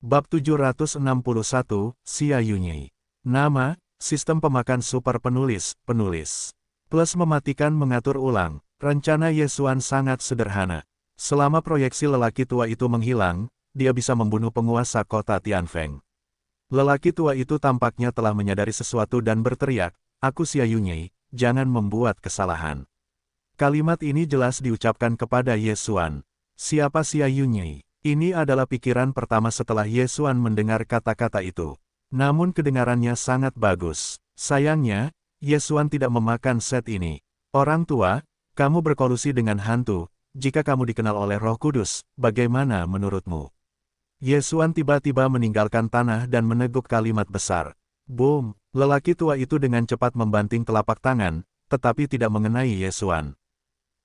Bab 761, Xia Yunyi. Nama, Sistem Pemakan Super Penulis, Plus mematikan mengatur ulang. Rencana Ye Xuan sangat sederhana. Selama proyeksi lelaki tua itu menghilang, dia bisa membunuh penguasa kota Tianfeng. Lelaki tua itu tampaknya telah menyadari sesuatu dan berteriak, "Aku Xia Yunyi, jangan membuat kesalahan." Kalimat ini jelas diucapkan kepada Ye Xuan. Siapa Xia Yunyi? Ini adalah pikiran pertama setelah Ye Xuan mendengar kata-kata itu. Namun kedengarannya sangat bagus. Sayangnya, Ye Xuan tidak memakan set ini. Orang tua, kamu berkolusi dengan hantu. Jika kamu dikenal oleh Roh Kudus, bagaimana menurutmu? Ye Xuan tiba-tiba meninggalkan tanah dan meneguk kalimat besar. Boom! Lelaki tua itu dengan cepat membanting telapak tangan, tetapi tidak mengenai Ye Xuan.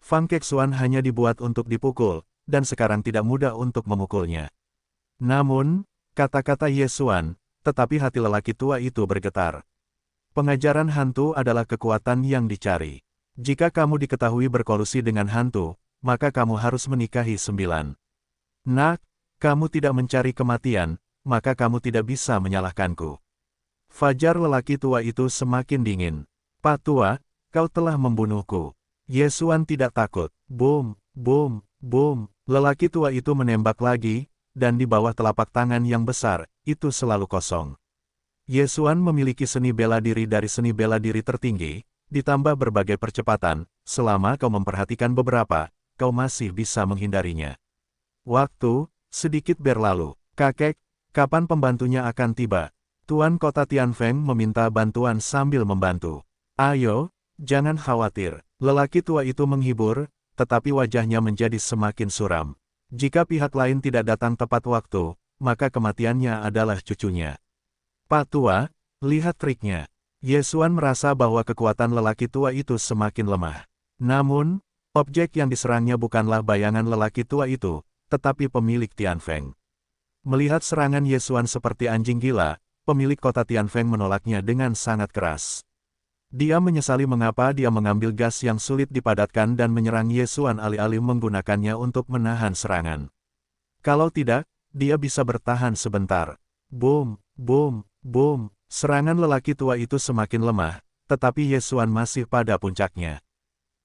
Fang Kexuan hanya dibuat untuk dipukul, dan sekarang tidak mudah untuk memukulnya. Namun, kata-kata Ye Xuan, tetapi hati lelaki tua itu bergetar. Pengajaran hantu adalah kekuatan yang dicari. Jika kamu diketahui berkolusi dengan hantu, maka kamu harus menikahi 9. Nak, kamu tidak mencari kematian, maka kamu tidak bisa menyalahkanku. Fajar lelaki tua itu semakin dingin. Pak tua, kau telah membunuhku. Ye Xuan tidak takut. Boom, boom, boom. Lelaki tua itu menembak lagi, dan di bawah telapak tangan yang besar, itu selalu kosong. Ye Xuan memiliki seni bela diri dari seni bela diri tertinggi, ditambah berbagai percepatan. Selama kau memperhatikan beberapa, kau masih bisa menghindarinya. Waktu sedikit berlalu. Kakek, kapan pembantunya akan tiba? Tuan kota Tianfeng meminta bantuan sambil membantu. Ayo, jangan khawatir. Lelaki tua itu menghibur, tetapi wajahnya menjadi semakin suram. Jika pihak lain tidak datang tepat waktu, maka kematiannya adalah cucunya. Pak tua, lihat triknya. Ye Xuan merasa bahwa kekuatan lelaki tua itu semakin lemah. Namun, objek yang diserangnya bukanlah bayangan lelaki tua itu, tetapi pemilik Tianfeng. Melihat serangan Ye Xuan seperti anjing gila, pemilik kota Tianfeng menolaknya dengan sangat keras. Dia menyesali mengapa dia mengambil gas yang sulit dipadatkan dan menyerang Ye Xuan alih-alih menggunakannya untuk menahan serangan. Kalau tidak, dia bisa bertahan sebentar. Boom, boom, boom. Serangan lelaki tua itu semakin lemah, tetapi Ye Xuan masih pada puncaknya.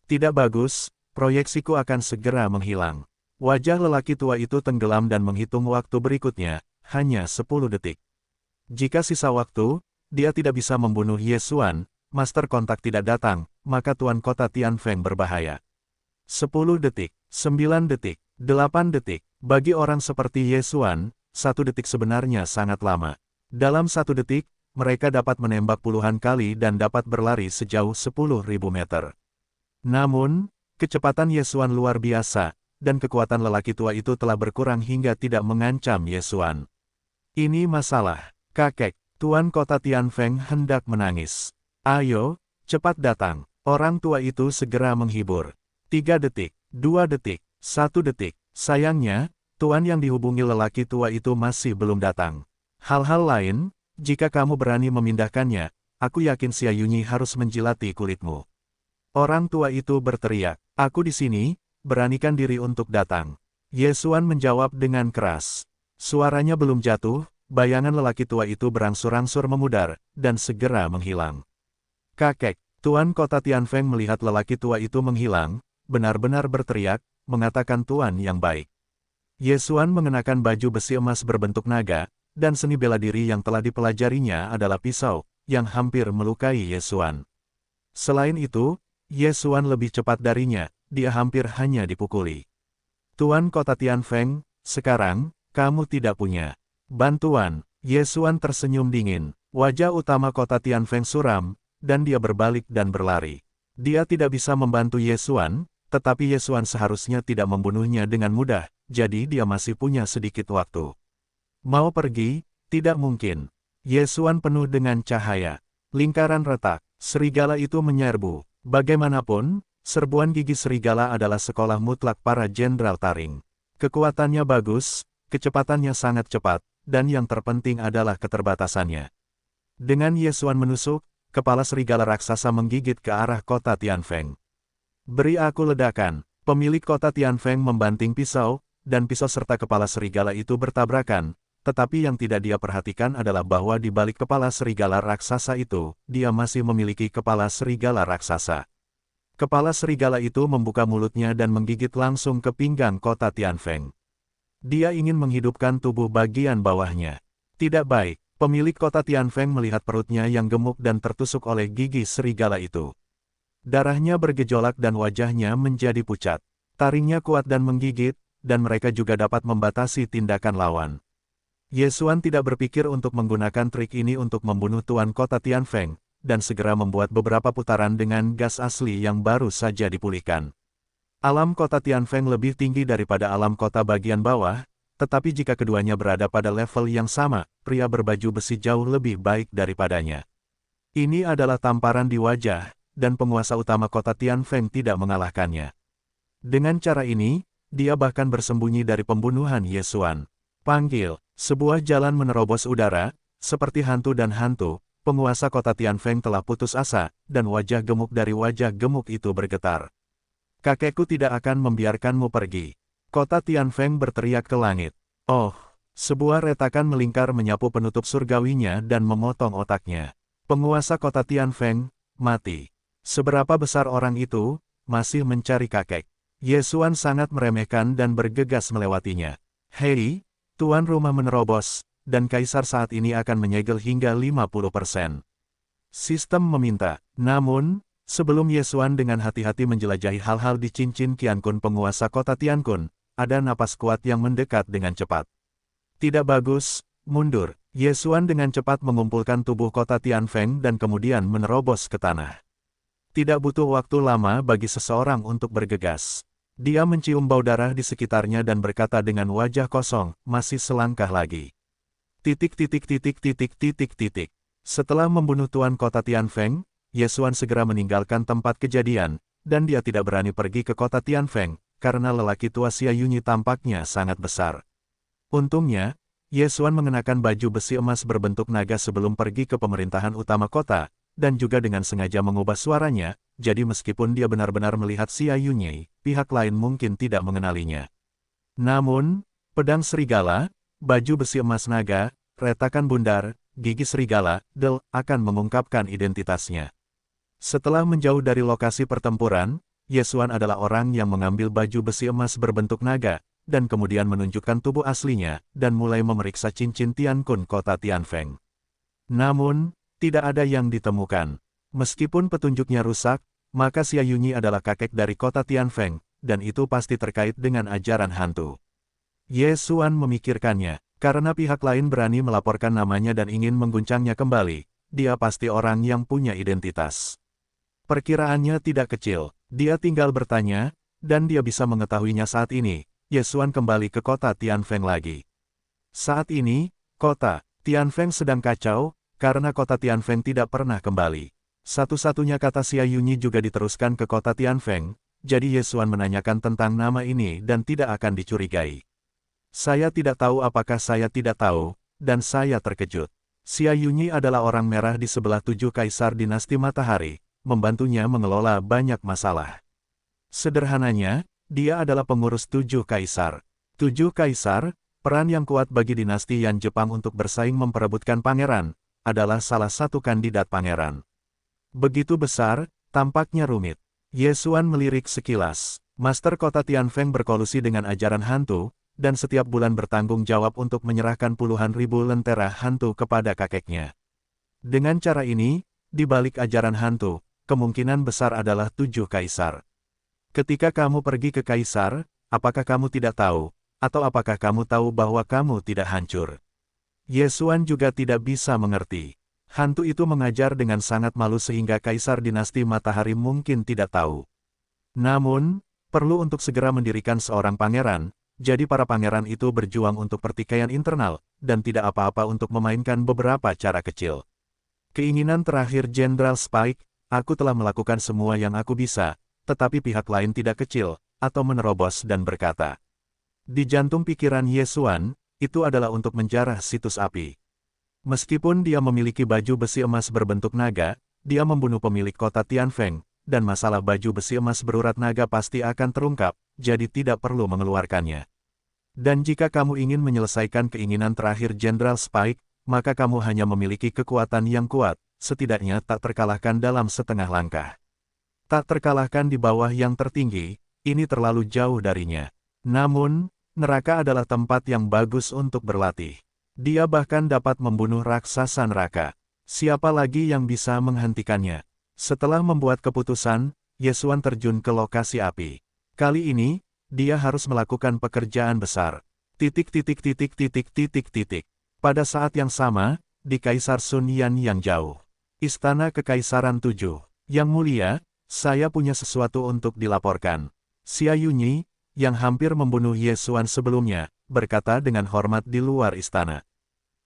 Tidak bagus, proyeksiku akan segera menghilang. Wajah lelaki tua itu tenggelam dan menghitung waktu berikutnya, hanya 10 detik. Jika sisa waktu, dia tidak bisa membunuh Ye Xuan, Master Kontak tidak datang, maka Tuan Kota Tianfeng berbahaya. 10 detik, 9 detik, 8 detik. Bagi orang seperti Ye Xuan, 1 detik sebenarnya sangat lama. Dalam 1 detik, mereka dapat menembak puluhan kali dan dapat berlari sejauh 10.000 meter. Namun, kecepatan Ye Xuan luar biasa, dan kekuatan lelaki tua itu telah berkurang hingga tidak mengancam Ye Xuan. Ini masalah. Kakek, Tuan Kota Tianfeng hendak menangis. Ayo, cepat datang. Orang tua itu segera menghibur. 3 detik, 2 detik, 1 detik. Sayangnya, Tuan yang dihubungi lelaki tua itu masih belum datang. Hal-hal lain, jika kamu berani memindahkannya, aku yakin Xia Yunyi harus menjilati kulitmu. Orang tua itu berteriak, aku di sini, beranikan diri untuk datang. Ye Xuan menjawab dengan keras. Suaranya belum jatuh, bayangan lelaki tua itu berangsur-angsur memudar, dan segera menghilang. Kakek, Tuan Kota Tianfeng melihat lelaki tua itu menghilang, benar-benar berteriak, mengatakan Tuan yang baik. Ye Xuan mengenakan baju besi emas berbentuk naga, dan seni bela diri yang telah dipelajarinya adalah pisau, yang hampir melukai Ye Xuan. Selain itu, Ye Xuan lebih cepat darinya, dia hampir hanya dipukuli. Tuan Kota Tianfeng, sekarang, kamu tidak punya bantuan. Ye Xuan tersenyum dingin. Wajah utama kota Tianfeng suram, dan dia berbalik dan berlari. Dia tidak bisa membantu Ye Xuan, tetapi Ye Xuan seharusnya tidak membunuhnya dengan mudah, jadi dia masih punya sedikit waktu. Mau pergi? Tidak mungkin. Ye Xuan penuh dengan cahaya. Lingkaran retak. Serigala itu menyerbu. Bagaimanapun, serbuan gigi serigala adalah sekolah mutlak para jenderal taring. Kekuatannya bagus, kecepatannya sangat cepat, dan yang terpenting adalah keterbatasannya. Dengan Ye Xuan menusuk, kepala serigala raksasa menggigit ke arah kota Tianfeng. Beri aku ledakan. Pemilik kota Tianfeng membanting pisau, dan pisau serta kepala serigala itu bertabrakan, Tetapi yang tidak dia perhatikan adalah bahwa di balik kepala serigala raksasa itu, dia masih memiliki kepala serigala raksasa. Kepala serigala itu membuka mulutnya dan menggigit langsung ke pinggang kota Tianfeng. Dia ingin menghidupkan tubuh bagian bawahnya. Tidak baik, pemilik kota Tianfeng melihat perutnya yang gemuk dan tertusuk oleh gigi serigala itu. Darahnya bergejolak dan wajahnya menjadi pucat. Taringnya kuat dan menggigit, dan mereka juga dapat membatasi tindakan lawan. Ye Xuan tidak berpikir untuk menggunakan trik ini untuk membunuh tuan kota Tianfeng, dan segera membuat beberapa putaran dengan gas asli yang baru saja dipulihkan. Alam kota Tianfeng lebih tinggi daripada alam kota bagian bawah, tetapi jika keduanya berada pada level yang sama, pria berbaju besi jauh lebih baik daripadanya. Ini adalah tamparan di wajah, dan penguasa utama kota Tianfeng tidak mengalahkannya. Dengan cara ini, dia bahkan bersembunyi dari pembunuhan Ye Xuan. Panggil. Sebuah jalan menerobos udara, seperti hantu dan hantu, penguasa kota Tianfeng telah putus asa, dan wajah gemuk dari wajah gemuk itu bergetar. Kakekku tidak akan membiarkanmu pergi. Kota Tianfeng berteriak ke langit. Oh, sebuah retakan melingkar menyapu penutup surgawinya dan memotong otaknya. Penguasa kota Tianfeng, mati. Seberapa besar orang itu, masih mencari kakek. Ye Xuan sangat meremehkan dan bergegas melewatinya. Hei, tuan rumah menerobos, dan kaisar saat ini akan menyegel hingga 50%. Sistem meminta. Namun, sebelum Ye Xuan dengan hati-hati menjelajahi hal-hal di cincin Qiankun penguasa kota Tiankun, ada napas kuat yang mendekat dengan cepat. Tidak bagus, mundur. Ye Xuan dengan cepat mengumpulkan tubuh kota Tianfeng dan kemudian menerobos ke tanah. Tidak butuh waktu lama bagi seseorang untuk bergegas. Dia mencium bau darah di sekitarnya dan berkata dengan wajah kosong, masih selangkah lagi. Setelah membunuh tuan kota Tianfeng, Ye Xuan segera meninggalkan tempat kejadian, dan dia tidak berani pergi ke kota Tianfeng, karena lelaki tua Xia Yunyi tampaknya sangat besar. Untungnya, Ye Xuan mengenakan baju besi emas berbentuk naga sebelum pergi ke pemerintahan utama kota, dan juga dengan sengaja mengubah suaranya, jadi meskipun dia benar-benar melihat Xia Yunyi, pihak lain mungkin tidak mengenalinya. Namun, pedang serigala, baju besi emas naga, retakan bundar, gigi serigala, akan mengungkapkan identitasnya. Setelah menjauh dari lokasi pertempuran, Ye Xuan adalah orang yang mengambil baju besi emas berbentuk naga, dan kemudian menunjukkan tubuh aslinya, dan mulai memeriksa cincin Tiankun kota Tianfeng. Namun, tidak ada yang ditemukan. Meskipun petunjuknya rusak, maka Xia Yunyi adalah kakek dari kota Tianfeng, dan itu pasti terkait dengan ajaran hantu. Ye Xuan memikirkannya, karena pihak lain berani melaporkan namanya dan ingin mengguncangnya kembali, dia pasti orang yang punya identitas. Perkiraannya tidak kecil, dia tinggal bertanya, dan dia bisa mengetahuinya saat ini. Ye Xuan kembali ke kota Tianfeng lagi. Saat ini, kota Tianfeng sedang kacau, karena kota Tianfeng tidak pernah kembali. Satu-satunya kata Xia Yunyi juga diteruskan ke kota Tianfeng, jadi Ye Xuan menanyakan tentang nama ini dan tidak akan dicurigai. Saya tidak tahu apakah saya tidak tahu, dan saya terkejut. Xia Yunyi adalah orang merah di sebelah 7 kaisar dinasti Matahari, membantunya mengelola banyak masalah. Sederhananya, dia adalah pengurus 7 kaisar. 7 kaisar, peran yang kuat bagi dinasti Yan Jepang untuk bersaing memperebutkan pangeran, adalah salah satu kandidat pangeran. Begitu besar, tampaknya rumit. Ye Xuan melirik sekilas. Master kota Tianfeng berkolusi dengan ajaran hantu, dan setiap bulan bertanggung jawab untuk menyerahkan puluhan ribu lentera hantu kepada kakeknya. Dengan cara ini, di balik ajaran hantu, kemungkinan besar adalah 7 kaisar. Ketika kamu pergi ke kaisar, apakah kamu tidak tahu, atau apakah kamu tahu bahwa kamu tidak hancur? Ye Xuan juga tidak bisa mengerti. Hantu itu mengajar dengan sangat malu sehingga kaisar dinasti Matahari mungkin tidak tahu. Namun, perlu untuk segera mendirikan seorang pangeran, jadi para pangeran itu berjuang untuk pertikaian internal, dan tidak apa-apa untuk memainkan beberapa cara kecil. Keinginan terakhir Jenderal Spike, aku telah melakukan semua yang aku bisa, tetapi pihak lain tidak kecil, atau menerobos dan berkata. Di jantung pikiran Ye Xuan, itu adalah untuk menjarah situs api. Meskipun dia memiliki baju besi emas berbentuk naga, dia membunuh pemilik kota Tianfeng, dan masalah baju besi emas berurat naga pasti akan terungkap, jadi tidak perlu mengeluarkannya. Dan jika kamu ingin menyelesaikan keinginan terakhir Jenderal Spike, maka kamu hanya memiliki kekuatan yang kuat, setidaknya tak terkalahkan dalam setengah langkah. Tak terkalahkan di bawah yang tertinggi, ini terlalu jauh darinya. Namun, neraka adalah tempat yang bagus untuk berlatih. Dia bahkan dapat membunuh raksasa neraka. Siapa lagi yang bisa menghentikannya? Setelah membuat keputusan, Yesuan terjun ke lokasi api. Kali ini, dia harus melakukan pekerjaan besar. Pada saat yang sama, di Kaisar Sun Yan yang jauh. Istana Kekaisaran 7. Yang mulia, saya punya sesuatu untuk dilaporkan. Xia Yunyi, yang hampir membunuh Yesuan sebelumnya, berkata dengan hormat di luar istana.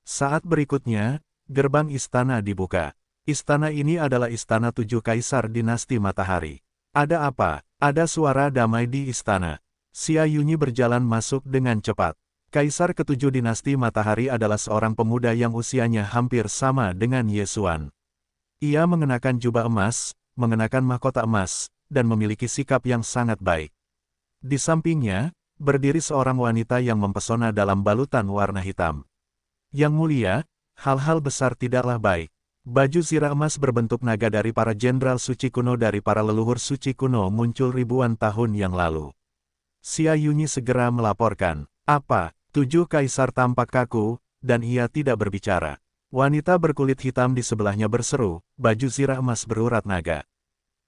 Saat berikutnya, gerbang istana dibuka. Istana ini adalah istana 7 Kaisar Dinasti Matahari. Ada apa? Ada suara damai di istana. Xia Yunyi berjalan masuk dengan cepat. Kaisar ke-7 Dinasti Matahari adalah seorang pemuda yang usianya hampir sama dengan Yesuan. Ia mengenakan jubah emas, mengenakan mahkota emas, dan memiliki sikap yang sangat baik. Di sampingnya, berdiri seorang wanita yang mempesona dalam balutan warna hitam. Yang mulia, hal-hal besar tidaklah baik. Baju zirah emas berbentuk naga dari para jenderal suci kuno dari para leluhur suci kuno muncul ribuan tahun yang lalu. Xia Yunyi segera melaporkan, apa, 7 kaisar tampak kaku, dan ia tidak berbicara. Wanita berkulit hitam di sebelahnya berseru, baju zirah emas berurat naga.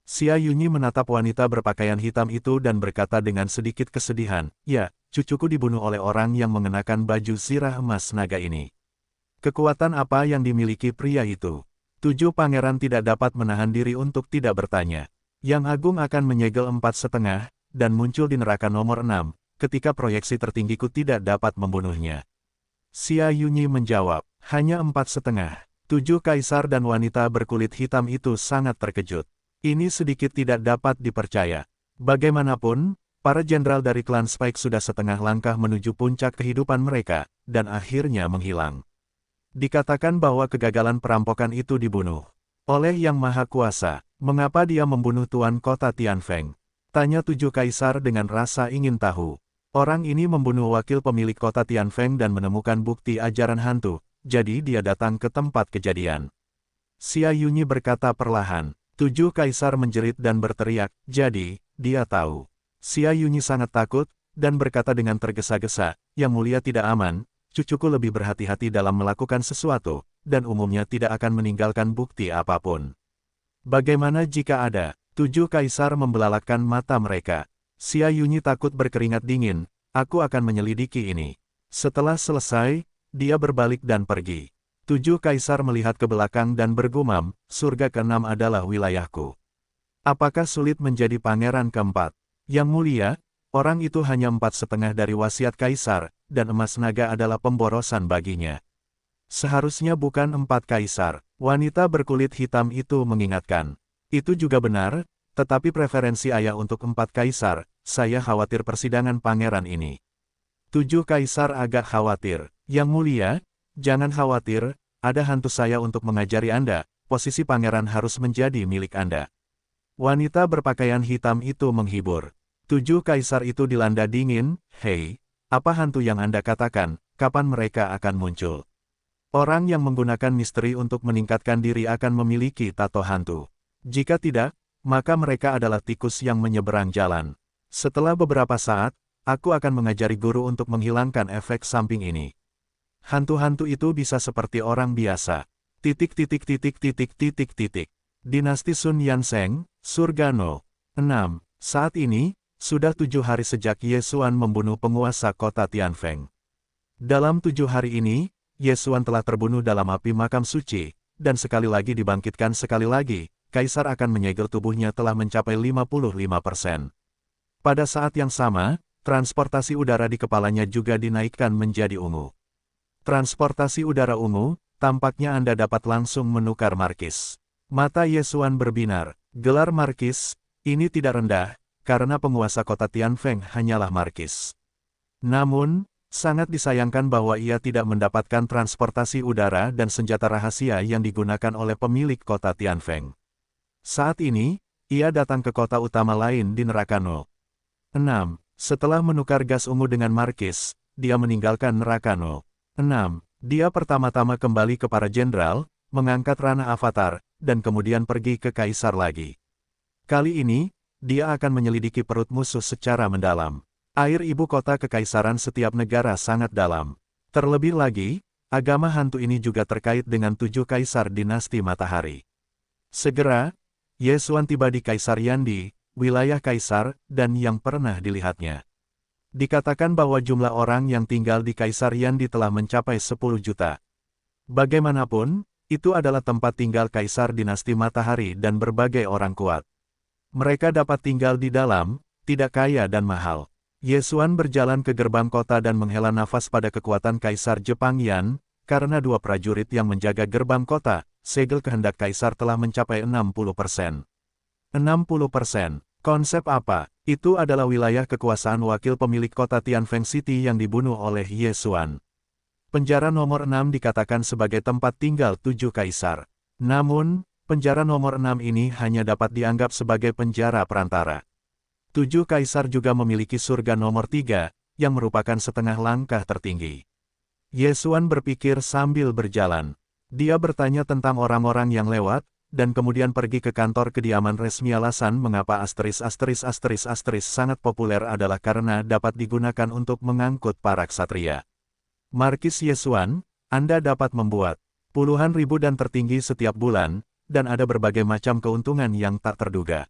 Xia Yunyi menatap wanita berpakaian hitam itu dan berkata dengan sedikit kesedihan, ya, cucuku dibunuh oleh orang yang mengenakan baju zirah emas naga ini. Kekuatan apa yang dimiliki pria itu? 7 pangeran tidak dapat menahan diri untuk tidak bertanya. Yang Agung akan menyegel 4,5, dan muncul di neraka nomor 6, ketika proyeksi tertinggiku tidak dapat membunuhnya. Xia Yunyi menjawab, hanya 4,5. 7 kaisar dan wanita berkulit hitam itu sangat terkejut. Ini sedikit tidak dapat dipercaya. Bagaimanapun, para jenderal dari klan Spike sudah setengah langkah menuju puncak kehidupan mereka, dan akhirnya menghilang. Dikatakan bahwa kegagalan perampokan itu dibunuh oleh Yang Maha Kuasa. Mengapa dia membunuh Tuan Kota Tianfeng? Tanya 7 kaisar dengan rasa ingin tahu. Orang ini membunuh wakil pemilik kota Tianfeng dan menemukan bukti ajaran hantu, jadi dia datang ke tempat kejadian. Xia Yunyi berkata perlahan. 7 kaisar menjerit dan berteriak, jadi, dia tahu. Xia Yunyi sangat takut, dan berkata dengan tergesa-gesa, Yang Mulia tidak aman, cucuku lebih berhati-hati dalam melakukan sesuatu, dan umumnya tidak akan meninggalkan bukti apapun. Bagaimana jika ada? 7 kaisar membelalakkan mata mereka. Xia Yunyi takut berkeringat dingin, aku akan menyelidiki ini. Setelah selesai, dia berbalik dan pergi. 7 kaisar melihat ke belakang dan bergumam, surga ke-6 adalah wilayahku. Apakah sulit menjadi pangeran ke-4? Yang mulia, orang itu hanya 4,5 dari wasiat kaisar, dan emas naga adalah pemborosan baginya. Seharusnya bukan 4 kaisar, wanita berkulit hitam itu mengingatkan. Itu juga benar, tetapi preferensi ayah untuk 4 kaisar, saya khawatir persidangan pangeran ini. 7 kaisar agak khawatir. Yang mulia, jangan khawatir, ada hantu saya untuk mengajari Anda, posisi pangeran harus menjadi milik Anda. Wanita berpakaian hitam itu menghibur. 7 kaisar itu dilanda dingin, hei, apa hantu yang Anda katakan, kapan mereka akan muncul? Orang yang menggunakan misteri untuk meningkatkan diri akan memiliki tato hantu. Jika tidak, maka mereka adalah tikus yang menyeberang jalan. Setelah beberapa saat, aku akan mengajari guru untuk menghilangkan efek samping ini. Hantu-hantu itu bisa seperti orang biasa. Dinasti Sun Yanseng, Surga 6. Saat ini, sudah 7 hari sejak Yesuan membunuh penguasa kota Tianfeng. Dalam 7 hari ini, Yesuan telah terbunuh dalam api makam suci, dan sekali lagi dibangkitkan sekali lagi, Kaisar akan menyegel tubuhnya telah mencapai 55%. Pada saat yang sama, transportasi udara di kepalanya juga dinaikkan menjadi ungu. Transportasi udara ungu, tampaknya Anda dapat langsung menukar markis. Mata Yesuan berbinar, gelar markis, ini tidak rendah, karena penguasa kota Tianfeng hanyalah markis. Namun, sangat disayangkan bahwa ia tidak mendapatkan transportasi udara dan senjata rahasia yang digunakan oleh pemilik kota Tianfeng. Saat ini, ia datang ke kota utama lain di neraka 6. Setelah menukar gas ungu dengan markis, dia meninggalkan neraka No. 6. Dia pertama-tama kembali ke para jenderal, mengangkat Rana Avatar, dan kemudian pergi ke Kaisar lagi. Kali ini, dia akan menyelidiki perut musuh secara mendalam. Air ibu kota kekaisaran setiap negara sangat dalam. Terlebih lagi, agama hantu ini juga terkait dengan 7 kaisar dinasti matahari. Segera, Ye Xuan tiba di Kaisar Yandi, wilayah kaisar, dan yang pernah dilihatnya. Dikatakan bahwa jumlah orang yang tinggal di Kaisar Yandi telah mencapai 10 juta. Bagaimanapun, itu adalah tempat tinggal kaisar dinasti matahari dan berbagai orang kuat. Mereka dapat tinggal di dalam, tidak kaya dan mahal. Ye Xuan berjalan ke gerbang kota dan menghela nafas pada kekuatan Kaisar Jepang Yan, karena 2 prajurit yang menjaga gerbang kota, segel kehendak kaisar telah mencapai 60%. 60%. Konsep apa? Itu adalah wilayah kekuasaan wakil pemilik kota Tianfeng City yang dibunuh oleh Ye Xuan. Penjara nomor 6 dikatakan sebagai tempat tinggal 7 kaisar. Namun, penjara nomor 6 ini hanya dapat dianggap sebagai penjara perantara. 7 kaisar juga memiliki surga nomor 3, yang merupakan setengah langkah tertinggi. Ye Xuan berpikir sambil berjalan. Dia bertanya tentang orang-orang yang lewat, dan kemudian pergi ke kantor kediaman resmi. Alasan mengapa sangat populer adalah karena dapat digunakan untuk mengangkut para ksatria. Markis Ye Xuan, Anda dapat membuat puluhan ribu dan tertinggi setiap bulan, dan ada berbagai macam keuntungan yang tak terduga.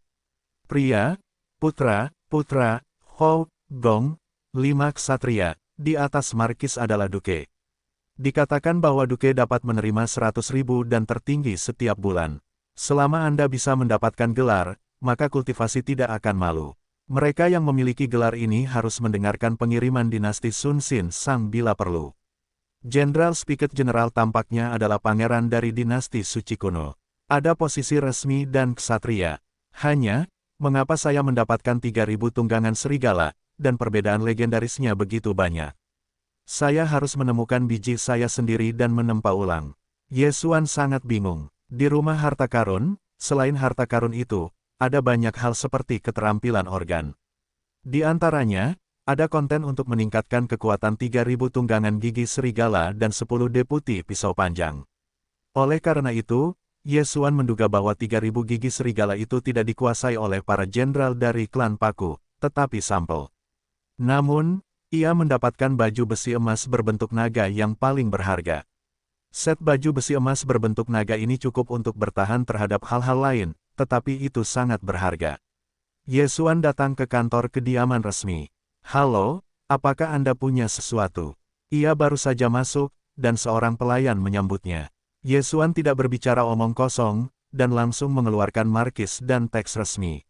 Pria, putra, Hou, Gong, 5 ksatria, di atas Markis adalah Duke. Dikatakan bahwa Duke dapat menerima 100.000 dan tertinggi setiap bulan. Selama Anda bisa mendapatkan gelar, maka kultivasi tidak akan malu. Mereka yang memiliki gelar ini harus mendengarkan pengiriman dinasti Sun Xin Sang bila perlu. Jenderal Spiket General tampaknya adalah pangeran dari dinasti suci kuno. Ada posisi resmi dan ksatria. Hanya, mengapa saya mendapatkan 3.000 tunggangan serigala, dan perbedaan legendarisnya begitu banyak? Saya harus menemukan biji saya sendiri dan menempa ulang. Ye Xuan sangat bingung. Di rumah harta karun, selain harta karun itu, ada banyak hal seperti keterampilan organ. Di antaranya, ada konten untuk meningkatkan kekuatan 3.000 tunggangan gigi serigala dan 10 deputi pisau panjang. Oleh karena itu, Ye Xuan menduga bahwa 3.000 gigi serigala itu tidak dikuasai oleh para jenderal dari klan Paku, tetapi sampel. Namun, ia mendapatkan baju besi emas berbentuk naga yang paling berharga. Set baju besi emas berbentuk naga ini cukup untuk bertahan terhadap hal-hal lain, tetapi itu sangat berharga. Ye Xuan datang ke kantor kediaman resmi. Halo, apakah Anda punya sesuatu? Ia baru saja masuk, dan seorang pelayan menyambutnya. Ye Xuan tidak berbicara omong kosong, dan langsung mengeluarkan markis dan teks resmi.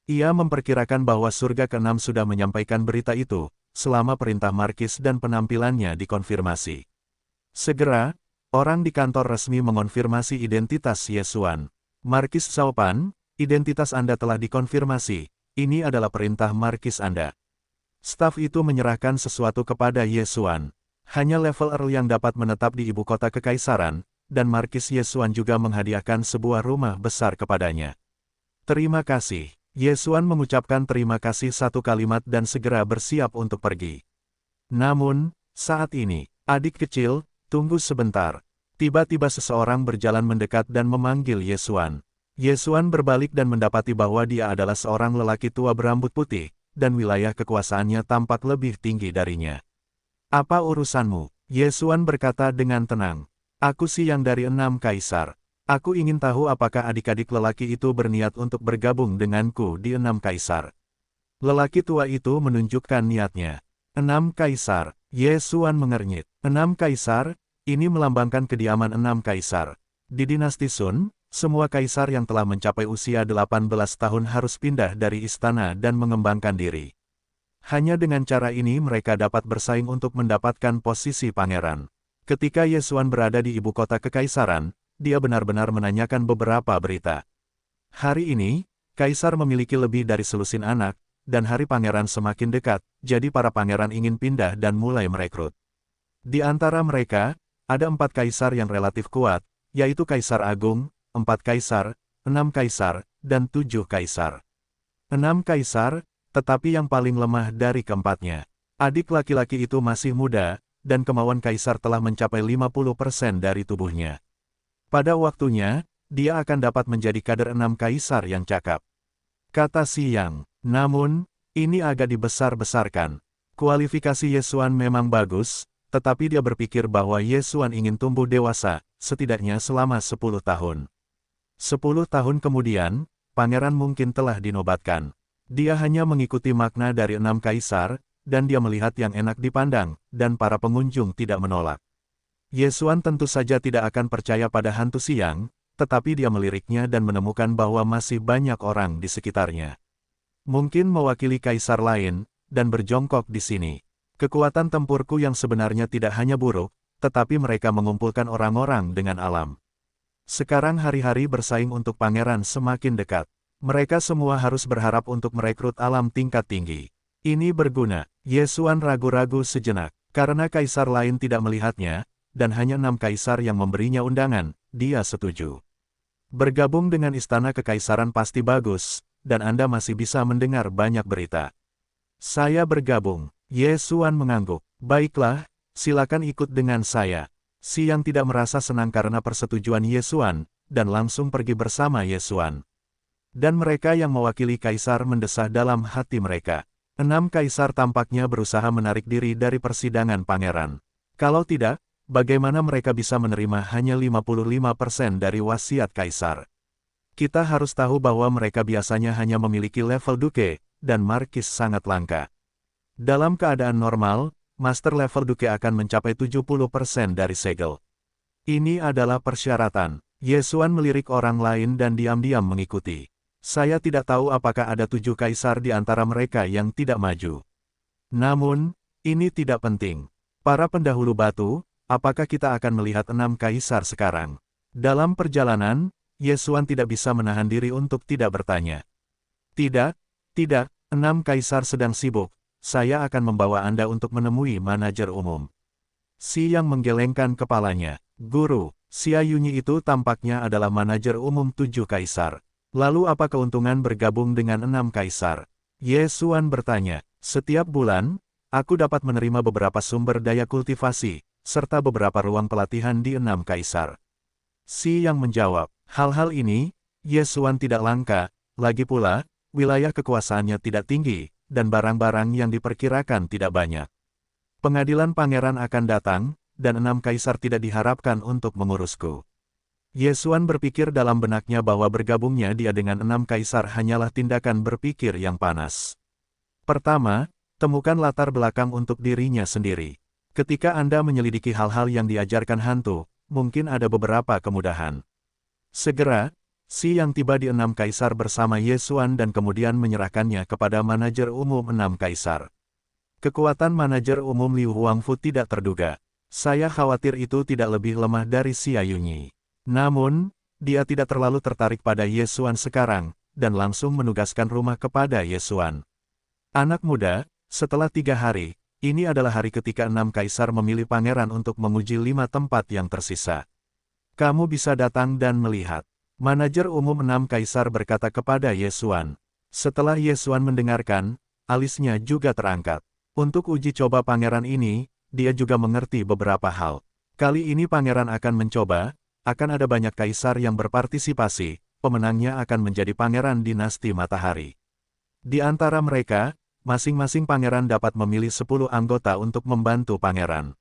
Ia memperkirakan bahwa surga ke-6 sudah menyampaikan berita itu, selama perintah markis dan penampilannya dikonfirmasi. Segera, orang di kantor resmi mengonfirmasi identitas Ye Xuan. Markis Xiaopan, identitas Anda telah dikonfirmasi, ini adalah perintah markis Anda. Staf itu menyerahkan sesuatu kepada Ye Xuan. Hanya level Earl yang dapat menetap di ibu kota kekaisaran, dan markis Ye Xuan juga menghadiahkan sebuah rumah besar kepadanya. Terima kasih. Ye Xuan mengucapkan terima kasih satu kalimat dan segera bersiap untuk pergi. Namun, saat ini, adik kecil, tunggu sebentar. Tiba-tiba seseorang berjalan mendekat dan memanggil Ye Xuan. Ye Xuan berbalik dan mendapati bahwa dia adalah seorang lelaki tua berambut putih, dan wilayah kekuasaannya tampak lebih tinggi darinya. Apa urusanmu? Ye Xuan berkata dengan tenang. Aku si yang dari 6 kaisar. Aku ingin tahu apakah adik-adik lelaki itu berniat untuk bergabung denganku di 6 kaisar. Lelaki tua itu menunjukkan niatnya. 6 kaisar. Ye Xuan mengernyit. 6 kaisar, ini melambangkan kediaman 6 kaisar. Di dinasti Sun, semua kaisar yang telah mencapai usia 18 tahun harus pindah dari istana dan mengembangkan diri. Hanya dengan cara ini mereka dapat bersaing untuk mendapatkan posisi pangeran. Ketika Ye Xuan berada di ibu kota kekaisaran, dia benar-benar menanyakan beberapa berita. Hari ini, kaisar memiliki lebih dari selusin anak, dan hari pangeran semakin dekat, jadi para pangeran ingin pindah dan mulai merekrut. Di antara mereka, ada 4 kaisar yang relatif kuat, yaitu Kaisar Agung, 4 kaisar, 6 kaisar, dan 7 kaisar. 6 kaisar, tetapi yang paling lemah dari keempatnya. Adik laki-laki itu masih muda, dan kemauan kaisar telah mencapai 50% dari tubuhnya. Pada waktunya, dia akan dapat menjadi kader 6 kaisar yang cakap. Kata Xi Yang. Namun, ini agak dibesar-besarkan. Kualifikasi Ye Xuan memang bagus, tetapi dia berpikir bahwa Ye Xuan ingin tumbuh dewasa, setidaknya selama 10 tahun. 10 tahun kemudian, pangeran mungkin telah dinobatkan. Dia hanya mengikuti makna dari 6 kaisar, dan dia melihat yang enak dipandang, dan para pengunjung tidak menolak. Ye Xuan tentu saja tidak akan percaya pada hantu siang, tetapi dia meliriknya dan menemukan bahwa masih banyak orang di sekitarnya. Mungkin mewakili kaisar lain, dan berjongkok di sini. Kekuatan tempurku yang sebenarnya tidak hanya buruk, tetapi mereka mengumpulkan orang-orang dengan alam. Sekarang hari-hari bersaing untuk pangeran semakin dekat. Mereka semua harus berharap untuk merekrut alam tingkat tinggi. Ini berguna. Ye Xuan ragu-ragu sejenak, karena kaisar lain tidak melihatnya, dan hanya 6 kaisar yang memberinya undangan, dia setuju. Bergabung dengan istana kekaisaran pasti bagus, dan Anda masih bisa mendengar banyak berita. Saya bergabung. Ye Xuan mengangguk. Baiklah, silakan ikut dengan saya. Xi Yang tidak merasa senang karena persetujuan Ye Xuan, dan langsung pergi bersama Ye Xuan. Dan mereka yang mewakili kaisar mendesah dalam hati mereka. 6 kaisar tampaknya berusaha menarik diri dari persidangan pangeran. Kalau tidak, bagaimana mereka bisa menerima hanya 55% dari wasiat kaisar? Kita harus tahu bahwa mereka biasanya hanya memiliki level duke, dan markis sangat langka. Dalam keadaan normal, master level duke akan mencapai 70% dari segel. Ini adalah persyaratan. Ye Xuan melirik orang lain dan diam-diam mengikuti. Saya tidak tahu apakah ada 7 kaisar di antara mereka yang tidak maju. Namun, ini tidak penting. Para pendahulu batu, apakah kita akan melihat 6 kaisar sekarang? Dalam perjalanan, Ye Xuan tidak bisa menahan diri untuk tidak bertanya. Tidak, 6 kaisar sedang sibuk. Saya akan membawa Anda untuk menemui manajer umum. Xi Yang menggelengkan kepalanya. Guru, Xia Yunyi itu tampaknya adalah manajer umum 7 kaisar. Lalu apa keuntungan bergabung dengan 6 kaisar? Ye Xuan bertanya. Setiap bulan, aku dapat menerima beberapa sumber daya kultivasi, serta beberapa ruang pelatihan di 6 kaisar. Xi Yang menjawab. Hal-hal ini, Ye Xuan tidak langka, lagi pula, wilayah kekuasaannya tidak tinggi, dan barang-barang yang diperkirakan tidak banyak. Pengadilan pangeran akan datang, dan 6 kaisar tidak diharapkan untuk mengurusku. Ye Xuan berpikir dalam benaknya bahwa bergabungnya dia dengan 6 kaisar hanyalah tindakan berpikir yang panas. Pertama, temukan latar belakang untuk dirinya sendiri. Ketika Anda menyelidiki hal-hal yang diajarkan hantu, mungkin ada beberapa kemudahan. Segera, Xi Yang tiba di 6 kaisar bersama Ye Xuan dan kemudian menyerahkannya kepada manajer umum 6 kaisar. Kekuatan manajer umum Liu Huangfu tidak terduga. Saya khawatir itu tidak lebih lemah dari Xia Yunyi. Namun, dia tidak terlalu tertarik pada Ye Xuan sekarang, dan langsung menugaskan rumah kepada Ye Xuan. Anak muda, setelah 3 hari, ini adalah hari ketika 6 kaisar memilih pangeran untuk menguji 5 tempat yang tersisa. Kamu bisa datang dan melihat. Manajer umum 6 kaisar berkata kepada Ye Xuan. Setelah Ye Xuan mendengarkan, alisnya juga terangkat. Untuk uji coba pangeran ini, dia juga mengerti beberapa hal. Kali ini pangeran akan mencoba, akan ada banyak kaisar yang berpartisipasi, pemenangnya akan menjadi pangeran dinasti matahari. Di antara mereka, masing-masing pangeran dapat memilih 10 anggota untuk membantu pangeran.